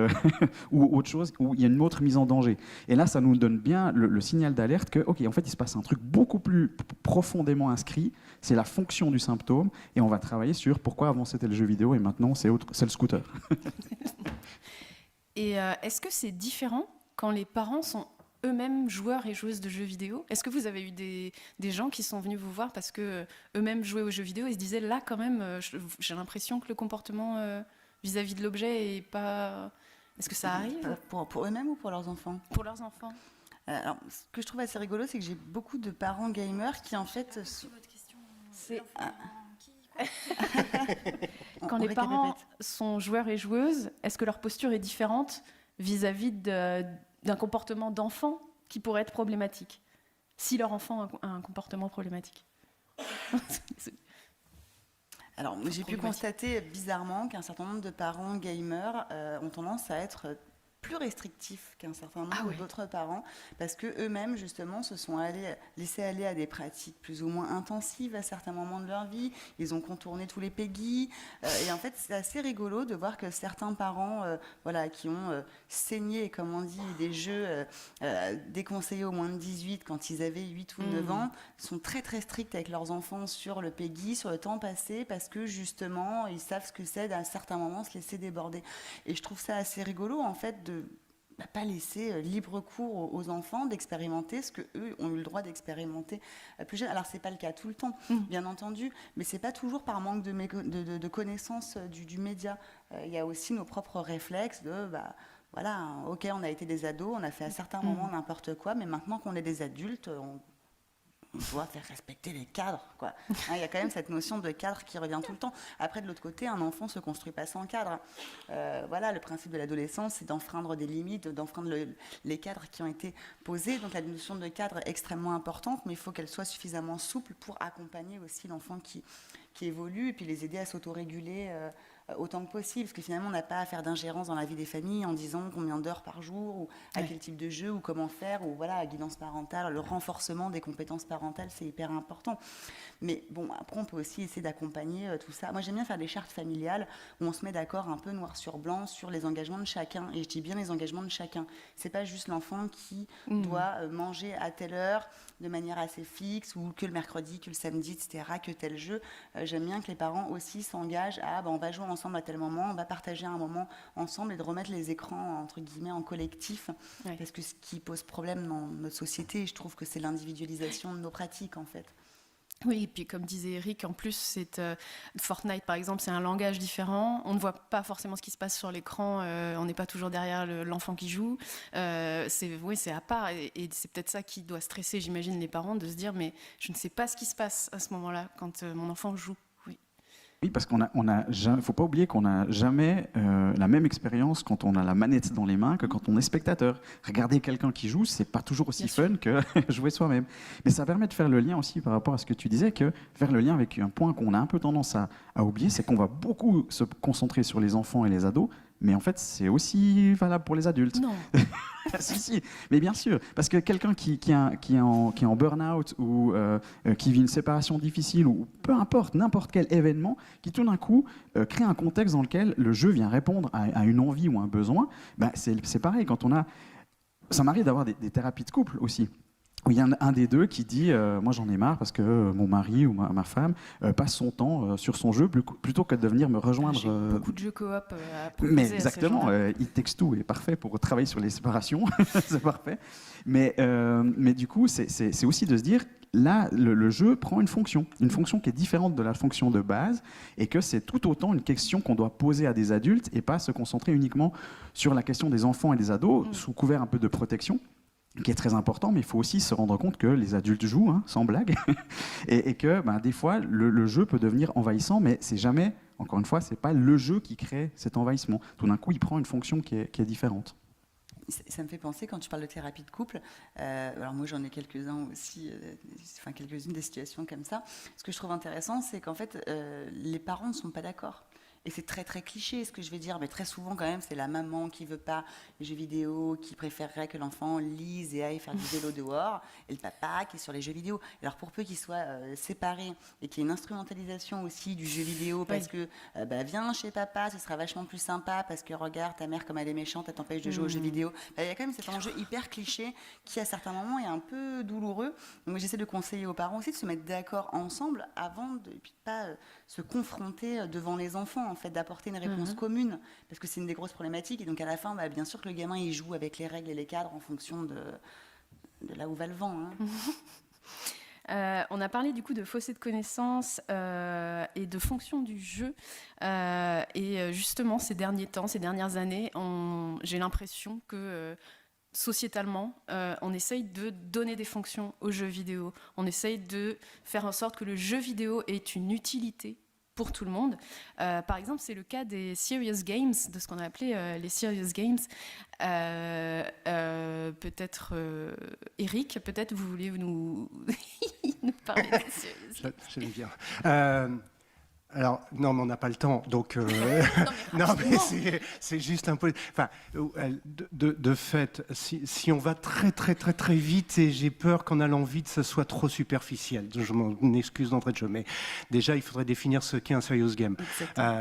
ou autre chose, où il y a une autre mise en danger. Et là, ça nous donne bien le signal d'alerte que, ok, en fait, il se passe un truc beaucoup plus profondément inscrit, c'est la fonction du symptôme, et on va travailler sur pourquoi avant c'était le jeu vidéo, et maintenant c'est le scooter. Et est-ce que c'est différent quand les parents sont eux-mêmes joueurs et joueuses de jeux vidéo? Est-ce que vous avez eu des gens qui sont venus vous voir parce que eux-mêmes jouaient aux jeux vidéo et se disaient là quand même j'ai l'impression que le comportement vis-à-vis de l'objet est pas... Est-ce que ça arrive? Pour eux-mêmes ou pour leurs enfants? Pour leurs enfants. Alors, ce que je trouve assez rigolo, c'est que j'ai beaucoup de parents gamers qui, en fait, c'est... Quand les parents sont joueurs et joueuses, est-ce que leur posture est différente vis-à-vis d'un comportement d'enfant qui pourrait être problématique, si leur enfant a un comportement problématique? Alors, j'ai pu constater bizarrement qu'un certain nombre de parents gamers ont tendance à être plus restrictifs qu'un certain nombre d'autres parents, parce qu'eux-mêmes, justement, se sont laissés aller à des pratiques plus ou moins intensives à certains moments de leur vie. Ils ont contourné tous les PEGI. Et en fait, c'est assez rigolo de voir que certains parents qui ont saigné, comme on dit, des jeux déconseillés aux moins de 18 quand ils avaient 8 ou 9 ans, sont très très stricts avec leurs enfants sur le PEGI, sur le temps passé, parce que justement, ils savent ce que c'est d'à certains moments se laisser déborder. Et je trouve ça assez rigolo, en fait, de pas laisser libre cours aux enfants d'expérimenter ce qu'eux ont eu le droit d'expérimenter plus jeune. Alors, c'est pas le cas tout le temps, bien entendu, mais c'est pas toujours par manque de connaissance du média. Il y a aussi nos propres réflexes de... voilà, ok, on a été des ados, on a fait à certains moments n'importe quoi, mais maintenant qu'on est des adultes, on doit faire respecter les cadres, quoi. Il y a quand même cette notion de cadre qui revient tout le temps. Après, de l'autre côté, un enfant ne se construit pas sans cadre. Voilà, le principe de l'adolescence, c'est d'enfreindre des limites, d'enfreindre les cadres qui ont été posés. Donc la notion de cadre est extrêmement importante, mais il faut qu'elle soit suffisamment souple pour accompagner aussi l'enfant qui évolue et puis les aider à s'autoréguler autant que possible, parce que finalement on n'a pas à faire d'ingérence dans la vie des familles en disant combien d'heures par jour ou à quel type de jeu ou comment faire, ou voilà, la guidance parentale, le renforcement des compétences parentales, c'est hyper important. Mais bon, après on peut aussi essayer d'accompagner tout ça. Moi j'aime bien faire des chartes familiales où on se met d'accord un peu noir sur blanc sur les engagements de chacun, et je dis bien les engagements de chacun. C'est pas juste l'enfant qui doit manger à telle heure de manière assez fixe, ou que le mercredi, que le samedi, etc., que tel jeu. J'aime bien que les parents aussi s'engagent à on va jouer ensemble à tel moment, on va partager un moment ensemble, et de remettre les écrans entre guillemets en collectif, parce que ce qui pose problème dans notre société, je trouve que c'est l'individualisation de nos pratiques en fait. Oui, et puis comme disait Eric, en plus, Fortnite, par exemple, c'est un langage différent. On ne voit pas forcément ce qui se passe sur l'écran. On n'est pas toujours derrière l'enfant qui joue. C'est à part. Et c'est peut-être ça qui doit stresser, j'imagine, les parents, de se dire, mais je ne sais pas ce qui se passe à ce moment-là, quand mon enfant joue. Oui, parce faut pas oublier qu'on n'a jamais la même expérience quand on a la manette dans les mains que quand on est spectateur. Regarder quelqu'un qui joue, c'est pas toujours aussi fun que jouer soi-même. Mais ça permet de faire le lien aussi par rapport à ce que tu disais, que faire le lien avec un point qu'on a un peu tendance à oublier, c'est qu'on va beaucoup se concentrer sur les enfants et les ados, mais en fait, c'est aussi valable pour les adultes. Non. si, mais bien sûr, parce que quelqu'un qui est en burn-out ou qui vit une séparation difficile, ou peu importe, n'importe quel événement, qui tout d'un coup crée un contexte dans lequel le jeu vient répondre à une envie ou un besoin, c'est pareil. Ça m'arrive d'avoir des thérapies de couple aussi, où il y a un des deux qui dit moi j'en ai marre parce que mon mari ou ma femme passe son temps sur son jeu plutôt que de venir me rejoindre. J'ai beaucoup de jeux coop à proposer. Mais exactement, It Takes Two est parfait pour travailler sur les séparations, c'est parfait. Mais du coup, c'est aussi de se dire, là, le jeu prend une fonction qui est différente de la fonction de base, et que c'est tout autant une question qu'on doit poser à des adultes et pas se concentrer uniquement sur la question des enfants et des ados, sous couvert un peu de protection, qui est très important, mais il faut aussi se rendre compte que les adultes jouent, sans blague, et que des fois, le jeu peut devenir envahissant, mais c'est jamais, encore une fois, c'est pas le jeu qui crée cet envahissement. Tout d'un coup, il prend une fonction qui est différente. Ça me fait penser, quand tu parles de thérapie de couple, alors moi j'en ai quelques-uns aussi, quelques-unes des situations comme ça. Ce que je trouve intéressant, c'est qu'en fait, les parents ne sont pas d'accord. Et c'est très très cliché ce que je vais dire, mais très souvent quand même c'est la maman qui veut pas les jeux vidéo, qui préférerait que l'enfant lise et aille faire du vélo dehors, et le papa qui est sur les jeux vidéo. Alors pour peu qu'ils soient séparés et qu'il y ait une instrumentalisation aussi du jeu vidéo, parce que viens chez papa, ce sera vachement plus sympa, parce que regarde ta mère comme elle est méchante, elle t'empêche de jouer aux jeux vidéo. Il y a quand même cet enjeu hyper cliché qui à certains moments est un peu douloureux. Donc j'essaie de conseiller aux parents aussi de se mettre d'accord ensemble avant de pas se confronter devant les enfants, en fait, d'apporter une réponse commune, parce que c'est une des grosses problématiques. Et donc à la fin, bien sûr que le gamin il joue avec les règles et les cadres en fonction de là où va le vent. On a parlé du coup de fossé de connaissances et de fonction du jeu. Et justement, ces derniers temps, ces dernières années, j'ai l'impression que sociétalement, on essaye de donner des fonctions aux jeux vidéo. On essaye de faire en sorte que le jeu vidéo ait une utilité pour tout le monde. Par exemple, c'est le cas des serious games, de ce qu'on a appelé les serious games. Peut-être, Eric, peut-être vous voulez nous, nous parler des serious games. J'aime bien. Alors, non, mais on n'a pas le temps, donc... non, mais c'est juste un peu... Enfin, de fait, si on va très, très, très, très vite, et j'ai peur qu'en allant vite, ça soit trop superficiel. Je m'en excuse d'entrée de jeu, mais déjà, il faudrait définir ce qu'est un serious game.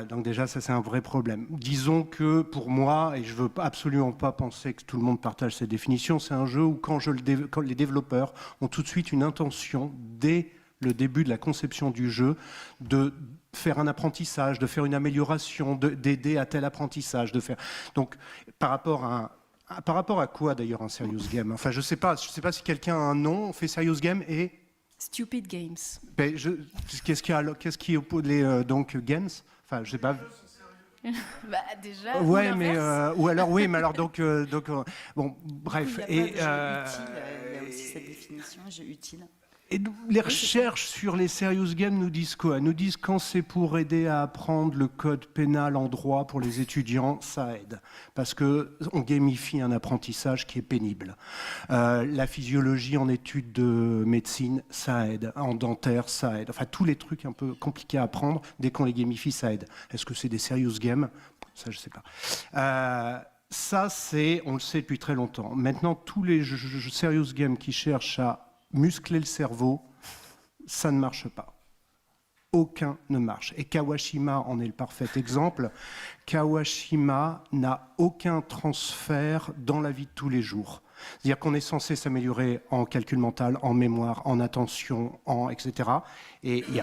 Donc déjà, ça, c'est un vrai problème. Disons que, pour moi, et je ne veux absolument pas penser que tout le monde partage cette définition, c'est un jeu où, quand les développeurs ont tout de suite une intention, dès le début de la conception du jeu, de faire un apprentissage, de faire une amélioration, d'aider à tel apprentissage, de faire... Donc, par rapport à quoi, d'ailleurs, un serious game? Enfin, je sais pas si quelqu'un a un nom, on fait serious game et... Stupid games. Ben, qu'est-ce qui oppose les donc games? Enfin, je sais pas... Bah, déjà, ouais, mais ou alors oui, mais alors donc bon, bref. Il y a aussi cette définition, jeu utile. Et les recherches sur les serious games nous disent quoi? Nous disent quand c'est pour aider à apprendre le code pénal en droit pour les étudiants, ça aide. Parce qu'on gamifie un apprentissage qui est pénible. La physiologie en études de médecine, ça aide. En dentaire, ça aide. Enfin, tous les trucs un peu compliqués à apprendre, dès qu'on les gamifie, ça aide. Est-ce que c'est des serious games? Ça, je ne sais pas. Ça, on le sait depuis très longtemps. Maintenant, tous les serious games qui cherchent à muscler le cerveau, ça ne marche pas. Aucun ne marche. Et Kawashima en est le parfait exemple. Kawashima n'a aucun transfert dans la vie de tous les jours. C'est-à-dire qu'on est censé s'améliorer en calcul mental, en mémoire, en attention, etc. Et il y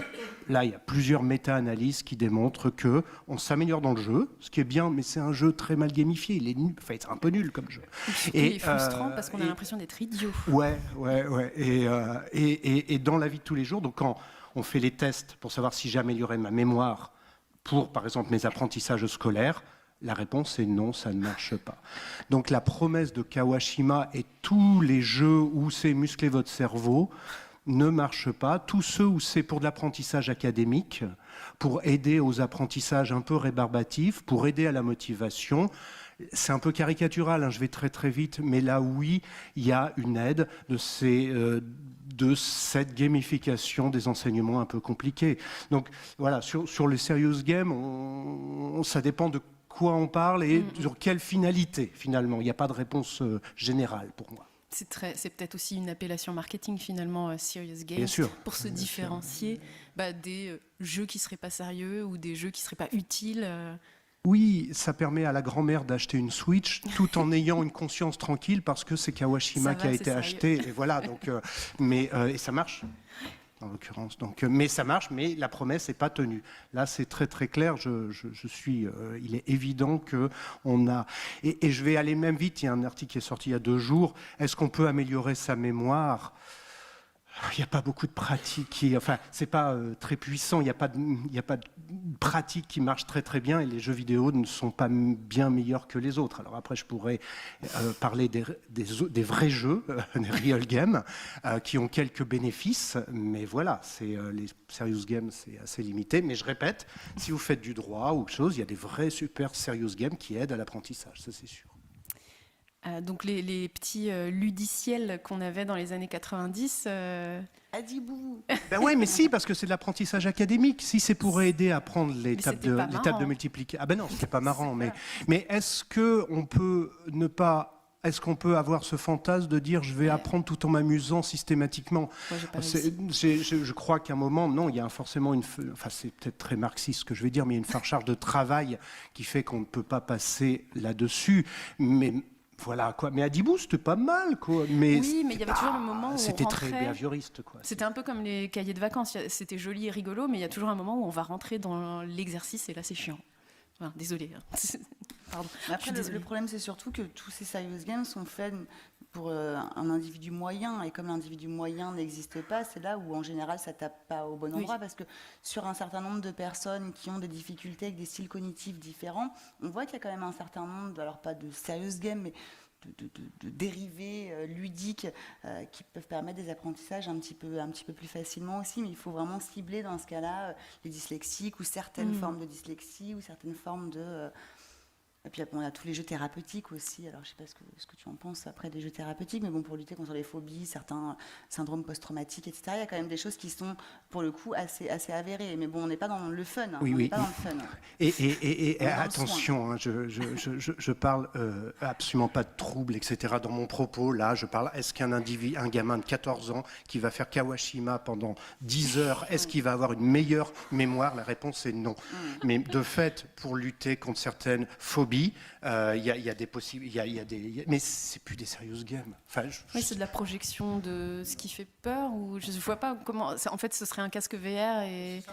a plusieurs méta-analyses qui démontrent qu'on s'améliore dans le jeu, ce qui est bien, mais c'est un jeu très mal gamifié. Il est nul, enfin, c'est un peu nul comme jeu. Il est frustrant parce qu'on a l'impression d'être idiot. Ouais. Et dans la vie de tous les jours, donc quand on fait les tests pour savoir si j'ai amélioré ma mémoire pour, par exemple, mes apprentissages scolaires, la réponse est non, ça ne marche pas. Donc la promesse de Kawashima et tous les jeux où c'est muscler votre cerveau ne marchent pas. Tous ceux où c'est pour de l'apprentissage académique, pour aider aux apprentissages un peu rébarbatifs, pour aider à la motivation, c'est un peu caricatural, hein, je vais très très vite, mais là oui, il y a une aide de cette gamification des enseignements un peu compliqués. Donc voilà, sur les serious games, ça dépend de quoi on parle et sur quelle finalité finalement. Il n'y a pas de réponse générale pour moi. C'est peut-être aussi une appellation marketing finalement, serious games, bien sûr, pour se différencier des jeux qui ne seraient pas sérieux ou des jeux qui ne seraient pas utiles. Oui, ça permet à la grand-mère d'acheter une Switch tout en ayant une conscience tranquille parce que c'est Kawashima qui a été acheté. Et voilà, donc, et ça marche. En l'occurrence. Donc, mais ça marche, mais la promesse n'est pas tenue. Là, c'est très très clair. Il est évident que on a. Et je vais aller même vite. Il y a un article qui est sorti il y a 2 jours. Est-ce qu'on peut améliorer sa mémoire? Il n'y a pas beaucoup de pratiques enfin, c'est pas très puissant. Il n'y a pas de pratiques qui marchent très très bien et les jeux vidéo ne sont pas bien meilleurs que les autres. Alors après, je pourrais parler des vrais jeux, des real games, qui ont quelques bénéfices, mais voilà, les serious games, c'est assez limité. Mais je répète, si vous faites du droit ou autre chose, il y a des vrais super serious games qui aident à l'apprentissage, ça c'est sûr. Donc les petits ludiciels qu'on avait dans les années 90... Adibou. Ben oui, mais si, parce que c'est de l'apprentissage académique. Si c'est pour aider à apprendre les tables de multiplication... Ah ben non, c'était pas marrant. Mais est-ce qu'on peut Est-ce qu'on peut avoir ce fantasme de dire je vais apprendre tout en m'amusant systématiquement? Je crois qu'à un moment, non, il y a forcément enfin c'est peut-être très marxiste ce que je vais dire, mais il y a une charge de travail qui fait qu'on ne peut pas passer là-dessus. Mais voilà quoi. Mais Adibou, c'était pas mal quoi. Mais oui, mais il y avait toujours le moment où c'était on rentrait... très behavioriste quoi. C'était un peu comme les cahiers de vacances. C'était joli et rigolo, mais il y a toujours un moment où on va rentrer dans l'exercice et là c'est chiant. Enfin, désolée. Pardon. Après, le problème, c'est surtout que tous ces serious games sont faits pour un individu moyen. Et comme l'individu moyen n'existe pas, c'est là où, en général, ça tape pas au bon endroit. Parce que sur un certain nombre de personnes qui ont des difficultés avec des styles cognitifs différents, on voit qu'il y a quand même un certain nombre, alors pas de serious games, mais de dérivés ludiques qui peuvent permettre des apprentissages un petit peu plus facilement aussi, mais il faut vraiment cibler dans ce cas-là les dyslexiques ou certaines formes de dyslexie ou certaines formes de... Et puis on a tous les jeux thérapeutiques aussi. Alors je ne sais pas ce que tu en penses après des jeux thérapeutiques, mais bon, pour lutter contre les phobies, certains syndromes post-traumatiques, etc., il y a quand même des choses qui sont pour le coup assez avérées. Mais bon, on n'est pas dans le fun. Oui, on oui. n'est pas dans le fun. Et attention, hein, je parle absolument pas de troubles, etc. Dans mon propos, là, je parle, est-ce qu'un un gamin de 14 ans qui va faire Kawashima pendant 10 heures, est-ce qu'il va avoir une meilleure mémoire? La réponse est non. Mais de fait, pour lutter contre certaines phobies, il y a des possibles, mais c'est plus des serious games. Enfin, oui, c'est de la projection de ce qui fait peur, ou je vois pas comment. En fait, ce serait un casque VR et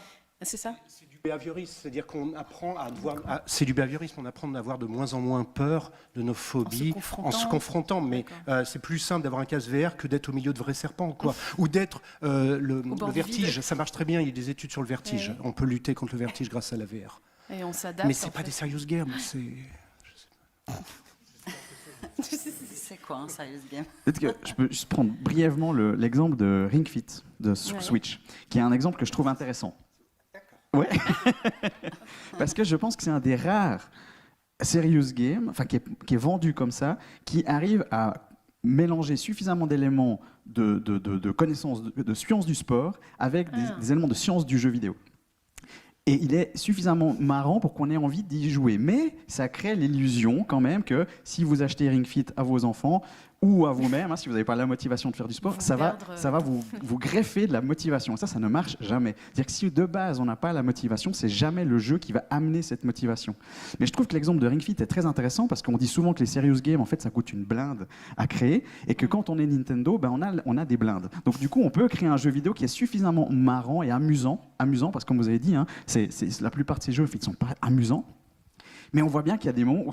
c'est ça. C'est du behaviorisme, c'est-à-dire qu'on apprend à avoir. C'est du behaviorisme, on apprend à avoir de moins en moins peur de nos phobies en se confrontant. Mais c'est plus simple d'avoir un casque VR que d'être au milieu de vrais serpents, quoi. Ou d'être le vertige. Ça marche très bien. Il y a des études sur le vertige. Ouais. On peut lutter contre le vertige grâce à la VR. Et on s'adapte. Mais c'est pas des serious games. C'est quoi un serious game? Peut-être que je peux juste prendre brièvement l'exemple de Ring Fit de Switch, qui est un exemple que je trouve intéressant. Ouais. Parce que je pense que c'est un des rares serious games, enfin qui est vendu comme ça, qui arrive à mélanger suffisamment d'éléments de connaissances, de sciences du sport avec des éléments de sciences du jeu vidéo. Et il est suffisamment marrant pour qu'on ait envie d'y jouer. Mais ça crée l'illusion quand même que si vous achetez Ring Fit à vos enfants ou à vous-même, si vous n'avez pas la motivation de faire du sport, ça va vous greffer de la motivation. Ça ne marche jamais. C'est-à-dire que si de base on n'a pas la motivation, c'est jamais le jeu qui va amener cette motivation. Mais je trouve que l'exemple de Ring Fit est très intéressant parce qu'on dit souvent que les serious games, en fait, ça coûte une blinde à créer et que quand on est Nintendo, on a des blindes. Donc du coup, on peut créer un jeu vidéo qui est suffisamment marrant et amusant parce que comme vous avez dit, la plupart de ces jeux ne sont pas amusants. Mais on voit bien qu'il y a des moments où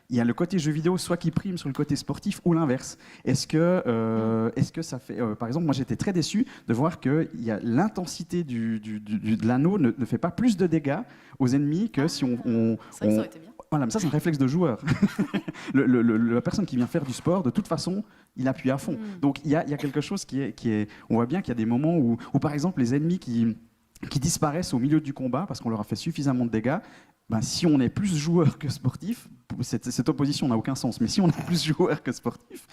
il y a le côté jeu vidéo soit qui prime sur le côté sportif ou l'inverse. Est-ce que ça fait... par exemple, moi j'étais très déçu de voir que l'intensité de l'anneau ne fait pas plus de dégâts aux ennemis que si on... C'est vrai que ça aurait été bien. Voilà, mais ça c'est un réflexe de joueur. La personne qui vient faire du sport, de toute façon, il appuie à fond. Donc il y a quelque chose qui est... On voit bien qu'il y a des moments où par exemple les ennemis qui disparaissent au milieu du combat parce qu'on leur a fait suffisamment de dégâts, si on est plus joueur que sportif, cette opposition n'a aucun sens. Mais si on est plus joueur que sportif,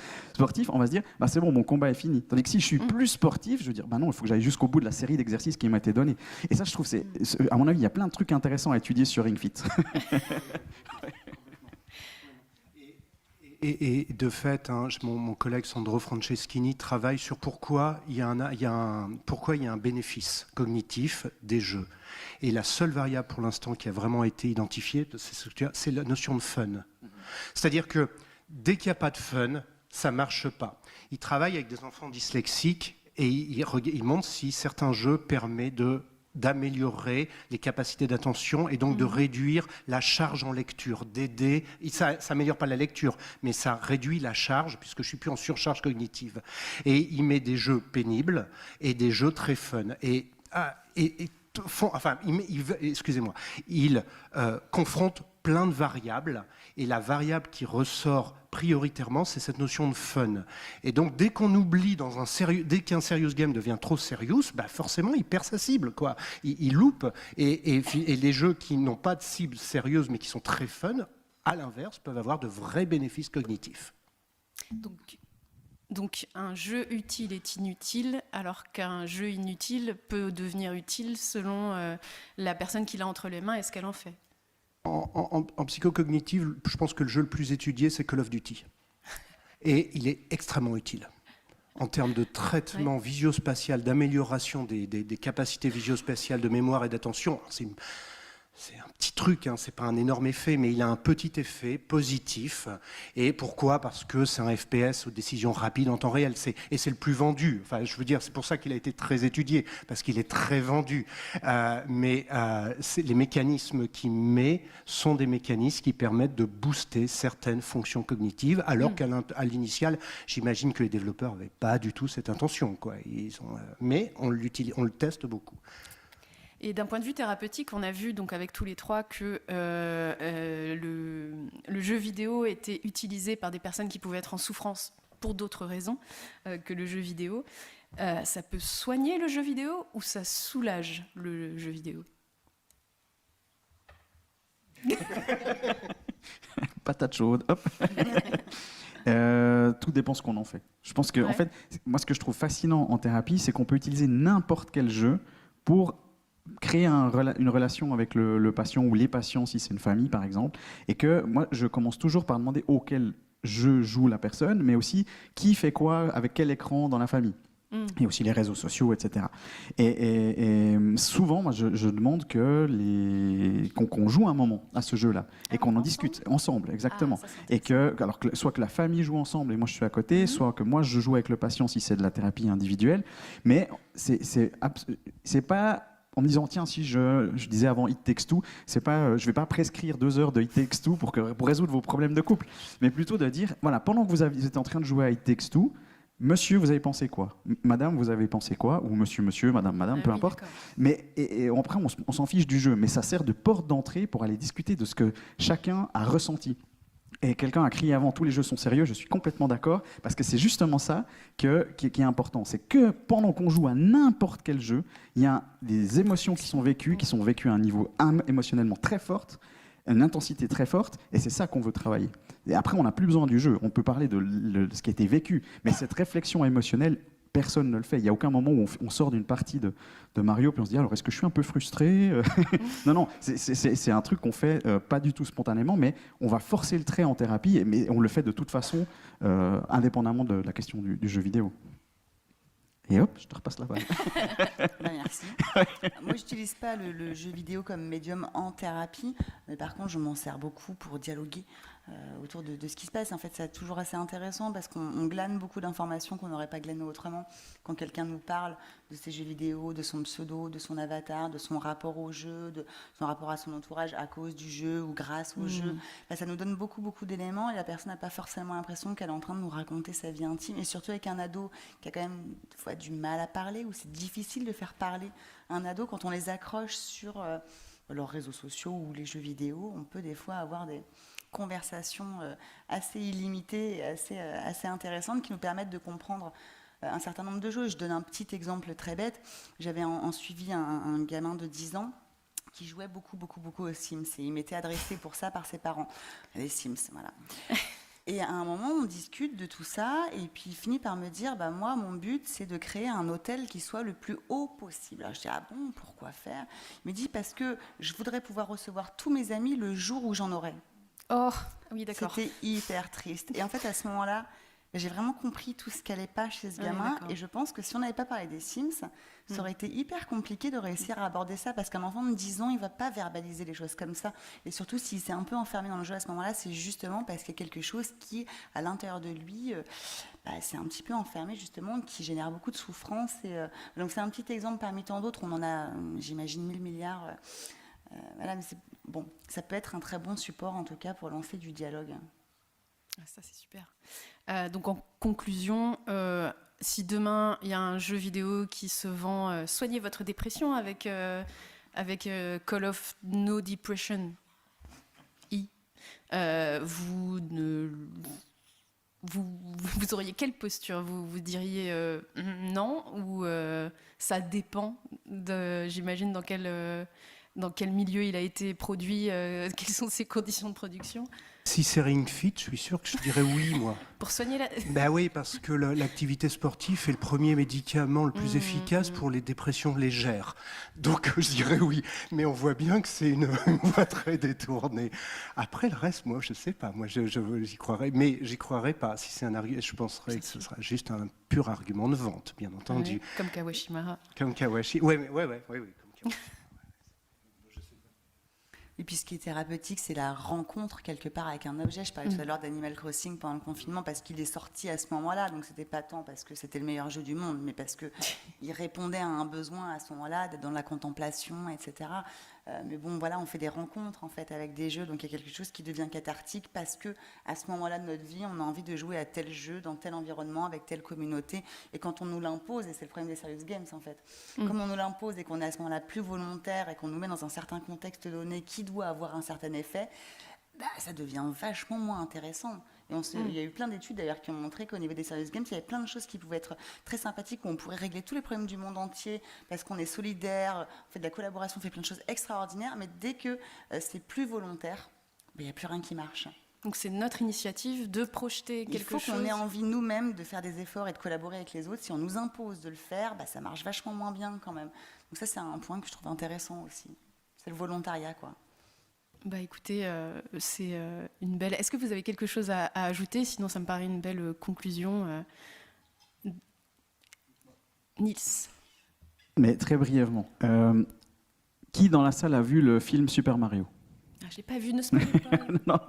on va se dire c'est bon, mon combat est fini. Tandis que si je suis plus sportif, je veux dire non, il faut que j'aille jusqu'au bout de la série d'exercices qui m'a été donnée. Et ça, je trouve, à mon avis, il y a plein de trucs intéressants à étudier sur Ring Fit. Et de fait, mon collègue Sandro Franceschini travaille sur pourquoi il y a un bénéfice cognitif des jeux. Et la seule variable pour l'instant qui a vraiment été identifiée, c'est la notion de fun. C'est-à-dire que dès qu'il n'y a pas de fun, ça ne marche pas. Il travaille avec des enfants dyslexiques et il montre si certains jeux permettent d'améliorer les capacités d'attention et donc de réduire la charge en lecture, d'aider. Ça n'améliore pas la lecture, mais ça réduit la charge, puisque je ne suis plus en surcharge cognitive. Et il met des jeux pénibles et des jeux très fun. Il confronte plein de variables, et la variable qui ressort prioritairement, c'est cette notion de fun. Et donc, dès qu'on oublie dès qu'un serious game devient trop serious, forcément, il perd sa cible, quoi. Il loupe. Et les jeux qui n'ont pas de cible sérieuse, mais qui sont très fun, à l'inverse, peuvent avoir de vrais bénéfices cognitifs. Donc, un jeu utile est inutile, alors qu'un jeu inutile peut devenir utile selon la personne qui l'a entre les mains et ce qu'elle en fait. En psychocognitive, je pense que le jeu le plus étudié, c'est Call of Duty. Et il est extrêmement utile. En termes de traitement visio-spatial, d'amélioration des capacités visio-spatiales de mémoire et d'attention, c'est un petit truc, c'est pas un énorme effet, mais il a un petit effet positif. Et pourquoi ? Parce que c'est un FPS aux décisions rapides en temps réel. Et c'est le plus vendu. Enfin, je veux dire, c'est pour ça qu'il a été très étudié, parce qu'il est très vendu. Mais les mécanismes qu'il met sont des mécanismes qui permettent de booster certaines fonctions cognitives, alors qu'à l'initial, j'imagine que les développeurs n'avaient pas du tout cette intention, quoi. Mais on le teste beaucoup. Et d'un point de vue thérapeutique, on a vu donc avec tous les trois que le jeu vidéo était utilisé par des personnes qui pouvaient être en souffrance pour d'autres raisons que le jeu vidéo. Ça peut soigner le jeu vidéo ou ça soulage le jeu vidéo? Patate chaude, hop. Tout dépend ce qu'on en fait. Je pense que, en fait, moi, ce que je trouve fascinant en thérapie, c'est qu'on peut utiliser n'importe quel jeu pour créer une relation avec le patient ou les patients, si c'est une famille, par exemple. Et que moi, je commence toujours par demander auquel jeu joue la personne, mais aussi qui fait quoi, avec quel écran dans la famille. Et aussi les réseaux sociaux, etc. Et souvent, moi, je demande qu'on joue un moment à ce jeu-là et qu'on en discute ensemble, exactement. Et soit que la famille joue ensemble et moi je suis à côté, soit que moi je joue avec le patient si c'est de la thérapie individuelle. Mais c'est pas en me disant tiens, si je disais avant It Takes Two, c'est pas je vais pas prescrire 2 heures de It Takes Two pour résoudre vos problèmes de couple, mais plutôt de dire voilà, pendant que vous êtes en train de jouer à It Takes Two, monsieur, vous avez pensé quoi? Madame, vous avez pensé quoi? Ou monsieur, madame, peu importe. Mais et après, on s'en fiche du jeu, mais ça sert de porte d'entrée pour aller discuter de ce que chacun a ressenti. Et quelqu'un a crié avant, tous les jeux sont sérieux, je suis complètement d'accord, parce que c'est justement ça qui est important. C'est que pendant qu'on joue à n'importe quel jeu, il y a des émotions qui sont vécues à un niveau émotionnellement très fort, une intensité très forte, et c'est ça qu'on veut travailler. Et après, on n'a plus besoin du jeu, on peut parler de ce qui a été vécu, mais cette réflexion émotionnelle, personne ne le fait. Il n'y a aucun moment où on sort d'une partie de Mario, puis on se dit, alors est-ce que je suis un peu frustré? Non, c'est un truc qu'on fait pas du tout spontanément, mais on va forcer le trait en thérapie, mais on le fait de toute façon, indépendamment de la question du jeu vidéo. Et hop, je te repasse la balle. Merci. Moi, je n'utilise pas le jeu vidéo comme médium en thérapie, mais par contre, je m'en sers beaucoup pour dialoguer autour de ce qui se passe. En fait, c'est toujours assez intéressant parce qu'on glane beaucoup d'informations qu'on n'aurait pas glanées autrement. Quand quelqu'un nous parle de ses jeux vidéo, de son pseudo, de son avatar, de son rapport au jeu, de son rapport à son entourage à cause du jeu ou grâce au jeu, ça nous donne beaucoup d'éléments et la personne n'a pas forcément l'impression qu'elle est en train de nous raconter sa vie intime. Et surtout avec un ado qui a quand même des fois du mal à parler, où c'est difficile de faire parler un ado quand on les accroche sur leurs réseaux sociaux ou les jeux vidéo. On peut des fois avoir des conversations assez illimitées et assez intéressantes qui nous permettent de comprendre un certain nombre de choses. Je donne un petit exemple très bête. J'avais en suivi un gamin de 10 ans qui jouait beaucoup aux Sims et il m'était adressé pour ça par ses parents. Les Sims, voilà. Et à un moment, on discute de tout ça, et puis il finit par me dire, moi, mon but, c'est de créer un hôtel qui soit le plus haut possible. Alors je dis, ah bon, pourquoi faire? Il me dit, parce que je voudrais pouvoir recevoir tous mes amis le jour où j'en aurai. Oh, oui, d'accord. C'était hyper triste. Et en fait, à ce moment-là, j'ai vraiment compris tout ce qui n'allait pas chez ce gamin, et je pense que si on n'avait pas parlé des Sims, ça aurait été hyper compliqué de réussir à aborder ça, parce qu'un enfant de 10 ans, il ne va pas verbaliser les choses comme ça. Et surtout, s'il s'est un peu enfermé dans le jeu à ce moment-là, c'est justement parce qu'il y a quelque chose qui, à l'intérieur de lui, c'est un petit peu enfermé, justement, qui génère beaucoup de souffrance. Et, donc, c'est un petit exemple parmi tant d'autres. On en a, j'imagine, 1000 milliards. Voilà, mais bon, ça peut être un très bon support, en tout cas, pour lancer du dialogue. Ça, c'est super. Donc, en conclusion, si demain, il y a un jeu vidéo qui se vend, soignez votre dépression avec Call of No Depression vous auriez quelle posture? Vous diriez non, ou ça dépend, j'imagine, dans quel milieu il a été produit, quelles sont ses conditions de production? Si c'est Ring Fit, je suis sûr que je dirais oui, moi. Pour soigner la... Ben oui, parce que l'activité sportive est le premier médicament le plus efficace pour les dépressions légères. Donc je dirais oui. Mais on voit bien que c'est une voie très détournée. Après, le reste, moi, je ne sais pas. Moi, j'y croirais. Mais j'y croirais pas. Si c'est un argument, je penserais que ce sera juste un pur argument de vente, bien entendu. Ouais, comme Kawashimara. Comme Kawashi. Oui, comme Kawashi. Et puis ce qui est thérapeutique, c'est la rencontre quelque part avec un objet. Je parlais tout à l'heure d'Animal Crossing pendant le confinement parce qu'il est sorti à ce moment-là. Donc c'était pas tant parce que c'était le meilleur jeu du monde, mais parce qu'il répondait à un besoin à ce moment-là, d'être dans la contemplation, etc. Mais bon, voilà, on fait des rencontres en fait avec des jeux, donc il y a quelque chose qui devient cathartique parce que à ce moment-là de notre vie, on a envie de jouer à tel jeu, dans tel environnement, avec telle communauté. Et quand on nous l'impose, et c'est le problème des serious games en fait, comme on nous l'impose et qu'on est à ce moment-là plus volontaire et qu'on nous met dans un certain contexte donné qui doit avoir un certain effet, bah, ça devient vachement moins intéressant. Et il y a eu plein d'études d'ailleurs qui ont montré qu'au niveau des serious games, il y avait plein de choses qui pouvaient être très sympathiques, où on pourrait régler tous les problèmes du monde entier parce qu'on est solidaire, on fait de la collaboration, on fait plein de choses extraordinaires, mais dès que c'est plus volontaire, il n'y a plus rien qui marche. Donc c'est notre initiative de projeter quelque chose. Il faut qu'on ait envie nous-mêmes de faire des efforts et de collaborer avec les autres. Si on nous impose de le faire, bah, ça marche vachement moins bien quand même. Donc ça, c'est un point que je trouve intéressant aussi. C'est le volontariat, quoi. Bah écoutez, c'est une belle... Est-ce que vous avez quelque chose à ajouter? Sinon, ça me paraît une belle conclusion. Nils. Mais très brièvement, qui dans la salle a vu le film Super Mario? J'ai pas vu, ne spoil pas. Non,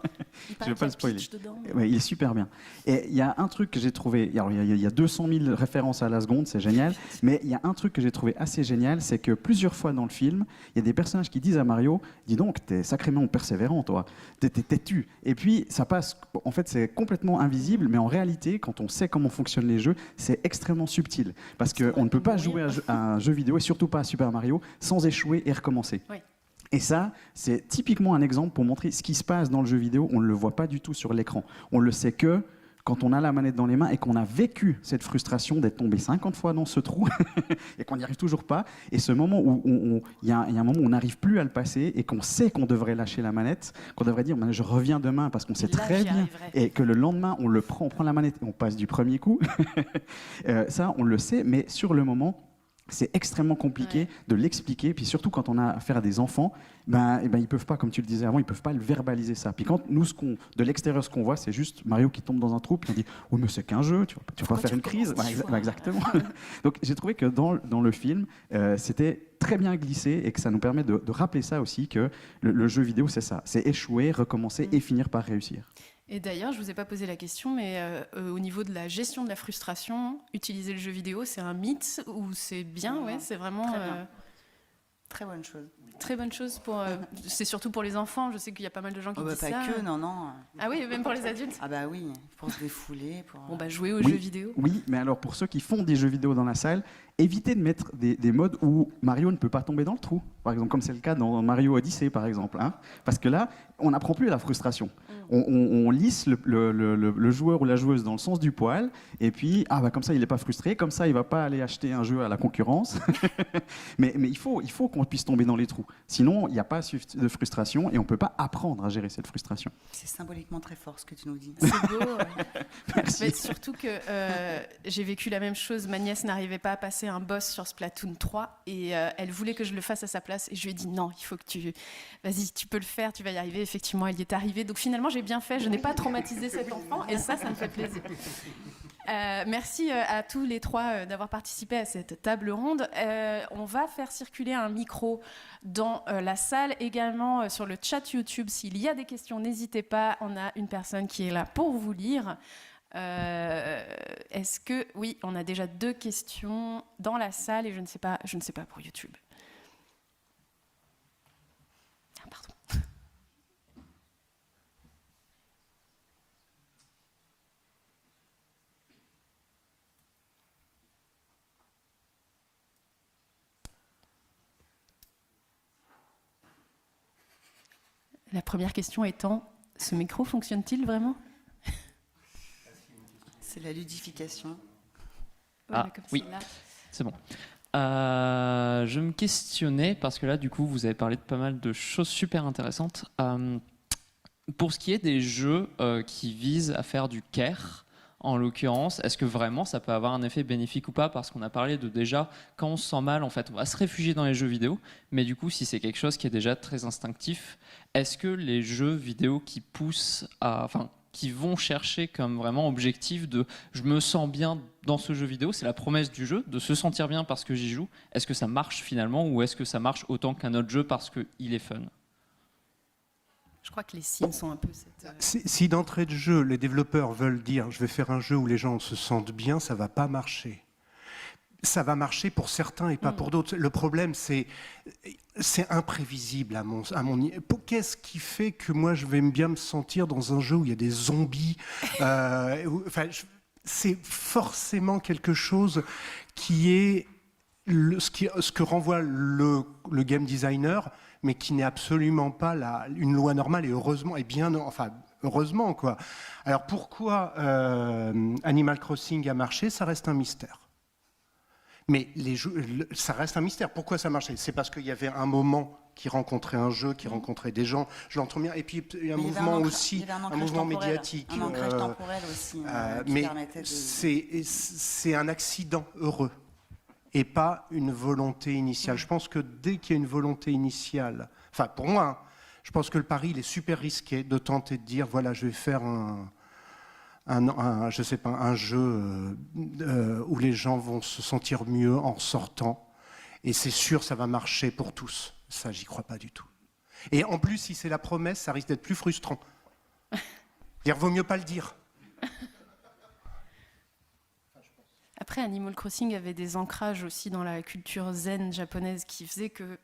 Il je vais pas le spoiler. dedans. Ouais, il est super bien. Et il y a un truc que j'ai trouvé, alors il y a 200 000 références à la seconde, c'est génial, mais il y a un truc que j'ai trouvé assez génial, c'est que plusieurs fois dans le film, il y a des personnages qui disent à Mario, dis donc, t'es sacrément persévérant, toi, t'es têtu. Et puis ça passe, en fait c'est complètement invisible, mais en réalité, quand on sait comment fonctionnent les jeux, c'est extrêmement subtil. Parce qu'on ne peut pas jouer à un jeu vidéo, et surtout pas à Super Mario, sans échouer et recommencer. Oui. Et ça, c'est typiquement un exemple pour montrer ce qui se passe dans le jeu vidéo. On ne le voit pas du tout sur l'écran. On le sait que quand on a la manette dans les mains et qu'on a vécu cette frustration d'être tombé 50 fois dans ce trou et qu'on n'y arrive toujours pas. Et ce moment où il y a un moment où on n'arrive plus à le passer et qu'on sait qu'on devrait lâcher la manette, qu'on devrait dire je reviens demain parce qu'on sait très bien et que le lendemain on prend la manette et on passe du premier coup. Ça, on le sait, mais sur le moment, c'est extrêmement compliqué de l'expliquer, puis surtout quand on a affaire à des enfants, ils peuvent pas, comme tu le disais avant, ils peuvent pas le verbaliser ça. Puis quand nous, de l'extérieur, ce qu'on voit, c'est juste Mario qui tombe dans un trou, puis on dit « Oh mais c'est qu'un jeu, tu vas pas faire une crise ». Exactement. Donc j'ai trouvé que dans le film, c'était très bien glissé et que ça nous permet de rappeler ça aussi, que le jeu vidéo, c'est ça, c'est échouer, recommencer et finir par réussir. Et d'ailleurs, je ne vous ai pas posé la question, mais au niveau de la gestion de la frustration, utiliser le jeu vidéo, c'est un mythe ou c'est bien? Ouais, c'est vraiment... Très bonne chose. Très bonne chose pour... c'est surtout pour les enfants, je sais qu'il y a pas mal de gens qui disent pas ça. Pas que, non. Ah oui, même pour les adultes? Ah bah oui, pour se défouler. Jouer aux jeux vidéo. Oui, mais alors pour ceux qui font des jeux vidéo dans la salle, évitez de mettre des modes où Mario ne peut pas tomber dans le trou. Par exemple, comme c'est le cas dans Mario Odyssey, par exemple. Hein, parce que là, on n'apprend plus la frustration. On lisse le joueur ou la joueuse dans le sens du poil, et puis, comme ça, il n'est pas frustré, comme ça, il ne va pas aller acheter un jeu à la concurrence. mais il faut qu'on puisse tomber dans les trous. Sinon, il n'y a pas de frustration, et on ne peut pas apprendre à gérer cette frustration. C'est symboliquement très fort, ce que tu nous dis. C'est beau. Merci. Mais surtout que j'ai vécu la même chose. Ma nièce n'arrivait pas à passer un boss sur Splatoon 3, et elle voulait que je le fasse à sa place, et je lui ai dit non, il faut que vas-y, tu peux le faire, tu vas y arriver. Effectivement, elle y est arrivée. Donc finalement, j'ai bien fait, je n'ai pas traumatisé cet enfant, et ça me fait plaisir. Merci à tous les trois d'avoir participé à cette table ronde. On va faire circuler un micro dans la salle, également sur le chat YouTube. S'il y a des questions, n'hésitez pas, on a une personne qui est là pour vous lire. Est-ce que... Oui, on a déjà 2 questions dans la salle, et je ne sais pas pour YouTube. Pardon. La première question étant, ce micro fonctionne-t-il vraiment? C'est la ludification. Oui, c'est bon. Je me questionnais, parce que là, du coup, vous avez parlé de pas mal de choses super intéressantes. Pour ce qui est des jeux qui visent à faire du care, en l'occurrence, est-ce que vraiment ça peut avoir un effet bénéfique ou pas? Parce qu'on a parlé de déjà, quand on se sent mal, en fait, on va se réfugier dans les jeux vidéo. Mais du coup, si c'est quelque chose qui est déjà très instinctif, est-ce que les jeux vidéo qui poussent qui vont chercher comme vraiment objectif de je me sens bien dans ce jeu vidéo, c'est la promesse du jeu, de se sentir bien parce que j'y joue, est-ce que ça marche finalement, ou est-ce que ça marche autant qu'un autre jeu parce qu'il est fun? Je crois que les Sims sont un peu cette... Si d'entrée de jeu, les développeurs veulent dire « je vais faire un jeu où les gens se sentent bien », ça ne va pas marcher. ça va marcher pour certains et pas pour d'autres. Le problème, c'est imprévisible à mon qu'est-ce qui fait que moi, je vais bien me sentir dans un jeu où il y a des zombies c'est forcément quelque chose qui est ce que renvoie le game designer, mais qui n'est absolument pas une loi normale, et heureusement, heureusement, quoi. Alors pourquoi Animal Crossing a marché, ça reste un mystère. Mais ça reste un mystère. Pourquoi ça marchait? C'est parce qu'il y avait un moment qui rencontrait un jeu, qui rencontrait des gens, je l'entends bien. Et puis il y a un mouvement aussi, un mouvement médiatique. Un ancrage temporel aussi. Mais c'est un accident heureux et pas une volonté initiale. Je pense que dès qu'il y a une volonté initiale, enfin pour moi, je pense que le pari il est super risqué de tenter de dire voilà, je vais faire je sais pas, un jeu où les gens vont se sentir mieux en sortant, et c'est sûr ça va marcher pour tous. Ça, j'y crois pas du tout. Et en plus, si c'est la promesse, ça risque d'être plus frustrant. Il vaut mieux pas le dire. Après, Animal Crossing avait des ancrages aussi dans la culture zen japonaise qui faisait que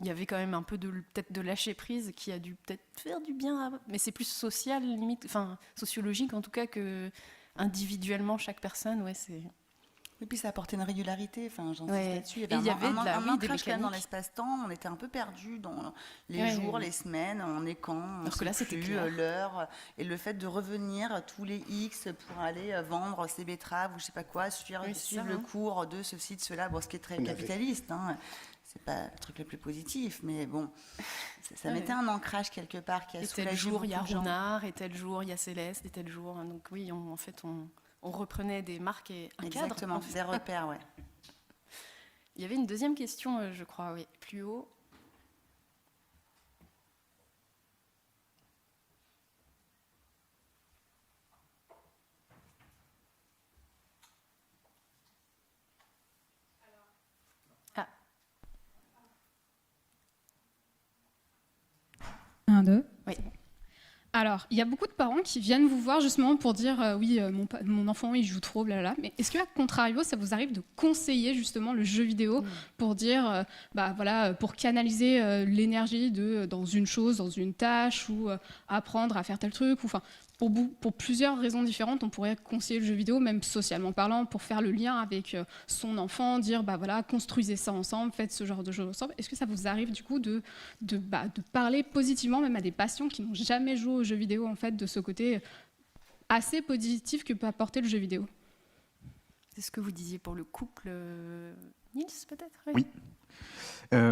il y avait quand même un peu peut-être de lâcher prise qui a dû peut-être faire du bien, mais c'est plus social, limite, enfin sociologique en tout cas, que individuellement chaque personne. Ouais, c'est. Et puis ça apportait une régularité, enfin j'insiste là-dessus. Il y avait un ancrage quand même dans l'espace-temps, on était un peu perdu dans les jours, les semaines, on est quand, on sait c'était plus l'heure, et le fait de revenir tous les X pour aller vendre ses betteraves ou je sais pas quoi, suivre le cours de ceci, de cela, bon, ce qui est très capitaliste, hein. C'est pas le truc le plus positif, mais bon, ça mettait un ancrage quelque part qui a soulagé. Et tel jour il y a Runard, et tel jour il y a Céleste, et tel jour, donc oui, on reprenait des marques et un cadre. Exactement, des repères, ouais. Il y avait une deuxième question, je crois, oui, plus haut. Ah. 1, 2. Oui. Alors, il y a beaucoup de parents qui viennent vous voir justement pour dire oui, mon enfant il joue trop, blablabla. Mais est-ce qu'à contrario, ça vous arrive de conseiller justement le jeu vidéo pour dire, pour canaliser l'énergie dans une chose, dans une tâche, ou apprendre à faire tel truc, ou enfin. Pour plusieurs raisons différentes, on pourrait conseiller le jeu vidéo, même socialement parlant, pour faire le lien avec son enfant, dire construisez ça ensemble, faites ce genre de choses ensemble. Est-ce que ça vous arrive du coup de parler positivement même à des patients qui n'ont jamais joué au jeu vidéo, en fait, de ce côté assez positif que peut apporter le jeu vidéo? C'est ce que vous disiez pour le couple, Nils, peut-être? Oui.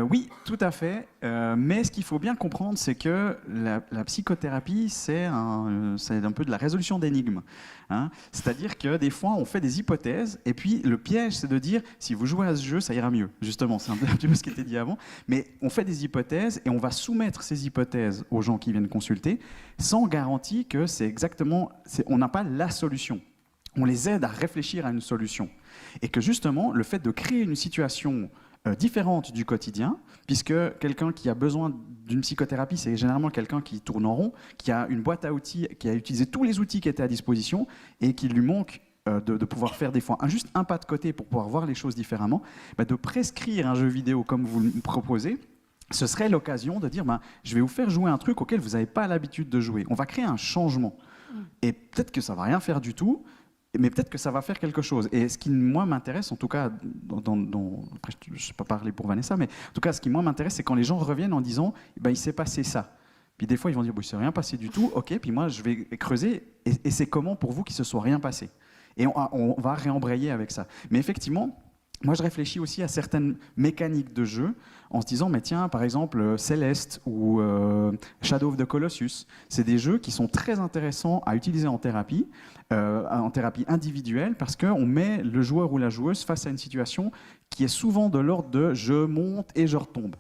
Oui, tout à fait. Mais ce qu'il faut bien comprendre, c'est que la psychothérapie, c'est un peu de la résolution d'énigmes. Hein. C'est-à-dire que des fois, on fait des hypothèses, et puis le piège, c'est de dire, si vous jouez à ce jeu, ça ira mieux. Justement, c'est un petit peu ce qui était dit avant. Mais on fait des hypothèses, et on va soumettre ces hypothèses aux gens qui viennent consulter, sans garantie que on n'a pas la solution. On les aide à réfléchir à une solution. Et que justement, le fait de créer une situation différente du quotidien, puisque quelqu'un qui a besoin d'une psychothérapie, c'est généralement quelqu'un qui tourne en rond, qui a une boîte à outils, qui a utilisé tous les outils qui étaient à disposition et qui lui manque de pouvoir faire des fois juste un pas de côté pour pouvoir voir les choses différemment, de prescrire un jeu vidéo comme vous le proposez, ce serait l'occasion de dire je vais vous faire jouer un truc auquel vous n'avez pas l'habitude de jouer. On va créer un changement. Et peut-être que ça ne va rien faire du tout, mais peut-être que ça va faire quelque chose. Et ce qui, moi, m'intéresse, en tout cas, après, je ne sais pas parler pour Vanessa, mais en tout cas, ce qui, moi, m'intéresse, c'est quand les gens reviennent en disant il s'est passé ça. Puis des fois, ils vont dire il ne s'est rien passé du tout, ok, puis moi, je vais creuser, et c'est comment pour vous qu'il ne se soit rien passé. Et on va réembrayer avec ça. Mais effectivement, moi, je réfléchis aussi à certaines mécaniques de jeu en se disant, mais tiens, par exemple, Céleste ou Shadow of the Colossus, c'est des jeux qui sont très intéressants à utiliser en thérapie individuelle, parce qu'on met le joueur ou la joueuse face à une situation qui est souvent de l'ordre de je monte et je retombe.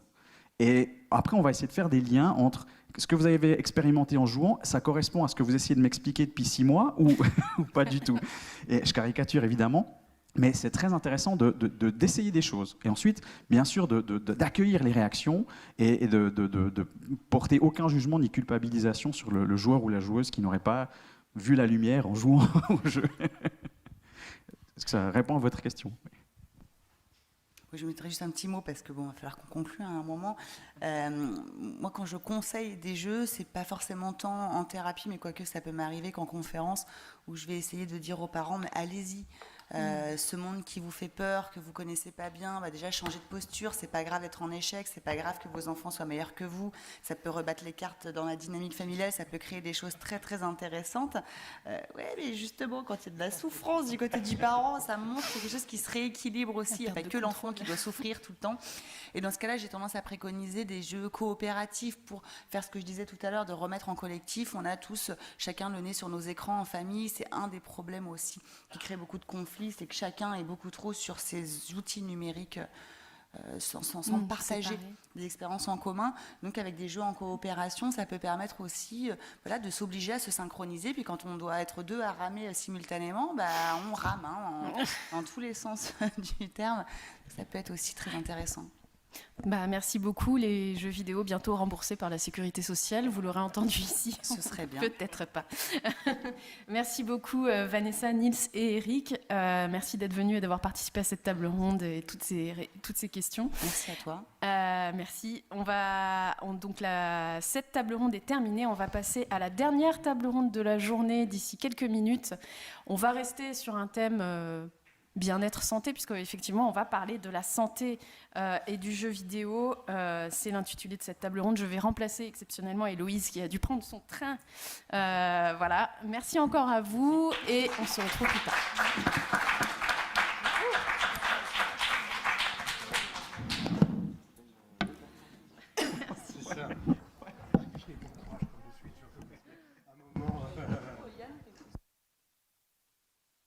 Et après, on va essayer de faire des liens entre ce que vous avez expérimenté en jouant, ça correspond à ce que vous essayez de m'expliquer depuis 6 mois ou pas du tout. Et je caricature évidemment. Mais c'est très intéressant d'essayer des choses. Et ensuite, bien sûr, d'accueillir les réactions et de porter aucun jugement ni culpabilisation sur le joueur ou la joueuse qui n'aurait pas vu la lumière en jouant au jeu. Est-ce que ça répond à votre question? je mettrai juste un petit mot parce que bon, il va falloir qu'on conclue à un moment. Moi, quand je conseille des jeux, c'est pas forcément tant en thérapie, mais quoique ça peut m'arriver qu'en conférence, où je vais essayer de dire aux parents, mais allez-y. Ce monde qui vous fait peur, que vous connaissez pas bien, déjà changer de posture, c'est pas grave d'être en échec, c'est pas grave que vos enfants soient meilleurs que vous, ça peut rebattre les cartes dans la dynamique familiale, ça peut créer des choses très très intéressantes. Ouais, mais justement, quand il y a de la souffrance du côté du parent, ça montre quelque chose qui se rééquilibre aussi, il n'y a pas que l'enfant qui doit souffrir tout le temps. Et dans ce cas-là, j'ai tendance à préconiser des jeux coopératifs pour faire ce que je disais tout à l'heure, de remettre en collectif. On a tous, chacun le nez sur nos écrans en famille, c'est un des problèmes aussi qui crée beaucoup de conflits, c'est que chacun est beaucoup trop sur ces outils numériques sans partager des expériences en commun. Donc avec des jeux en coopération, ça peut permettre aussi de s'obliger à se synchroniser. Puis quand on doit être 2 à ramer simultanément, on rame dans tous les sens du terme. Ça peut être aussi très intéressant. Merci beaucoup. Les jeux vidéo bientôt remboursés par la Sécurité sociale, vous l'aurez entendu ici. Ce serait bien. Peut-être pas. Merci beaucoup Vanessa, Nils et Eric. Merci d'être venus et d'avoir participé à cette table ronde et toutes ces questions. Merci à toi. Merci. Donc cette table ronde est terminée. On va passer à la dernière table ronde de la journée d'ici quelques minutes. On va rester sur un thème bien-être santé, puisqu'effectivement, on va parler de la santé et du jeu vidéo. C'est l'intitulé de cette table ronde. Je vais remplacer exceptionnellement Héloïse, qui a dû prendre son train. Voilà. Merci encore à vous, et on se retrouve plus tard.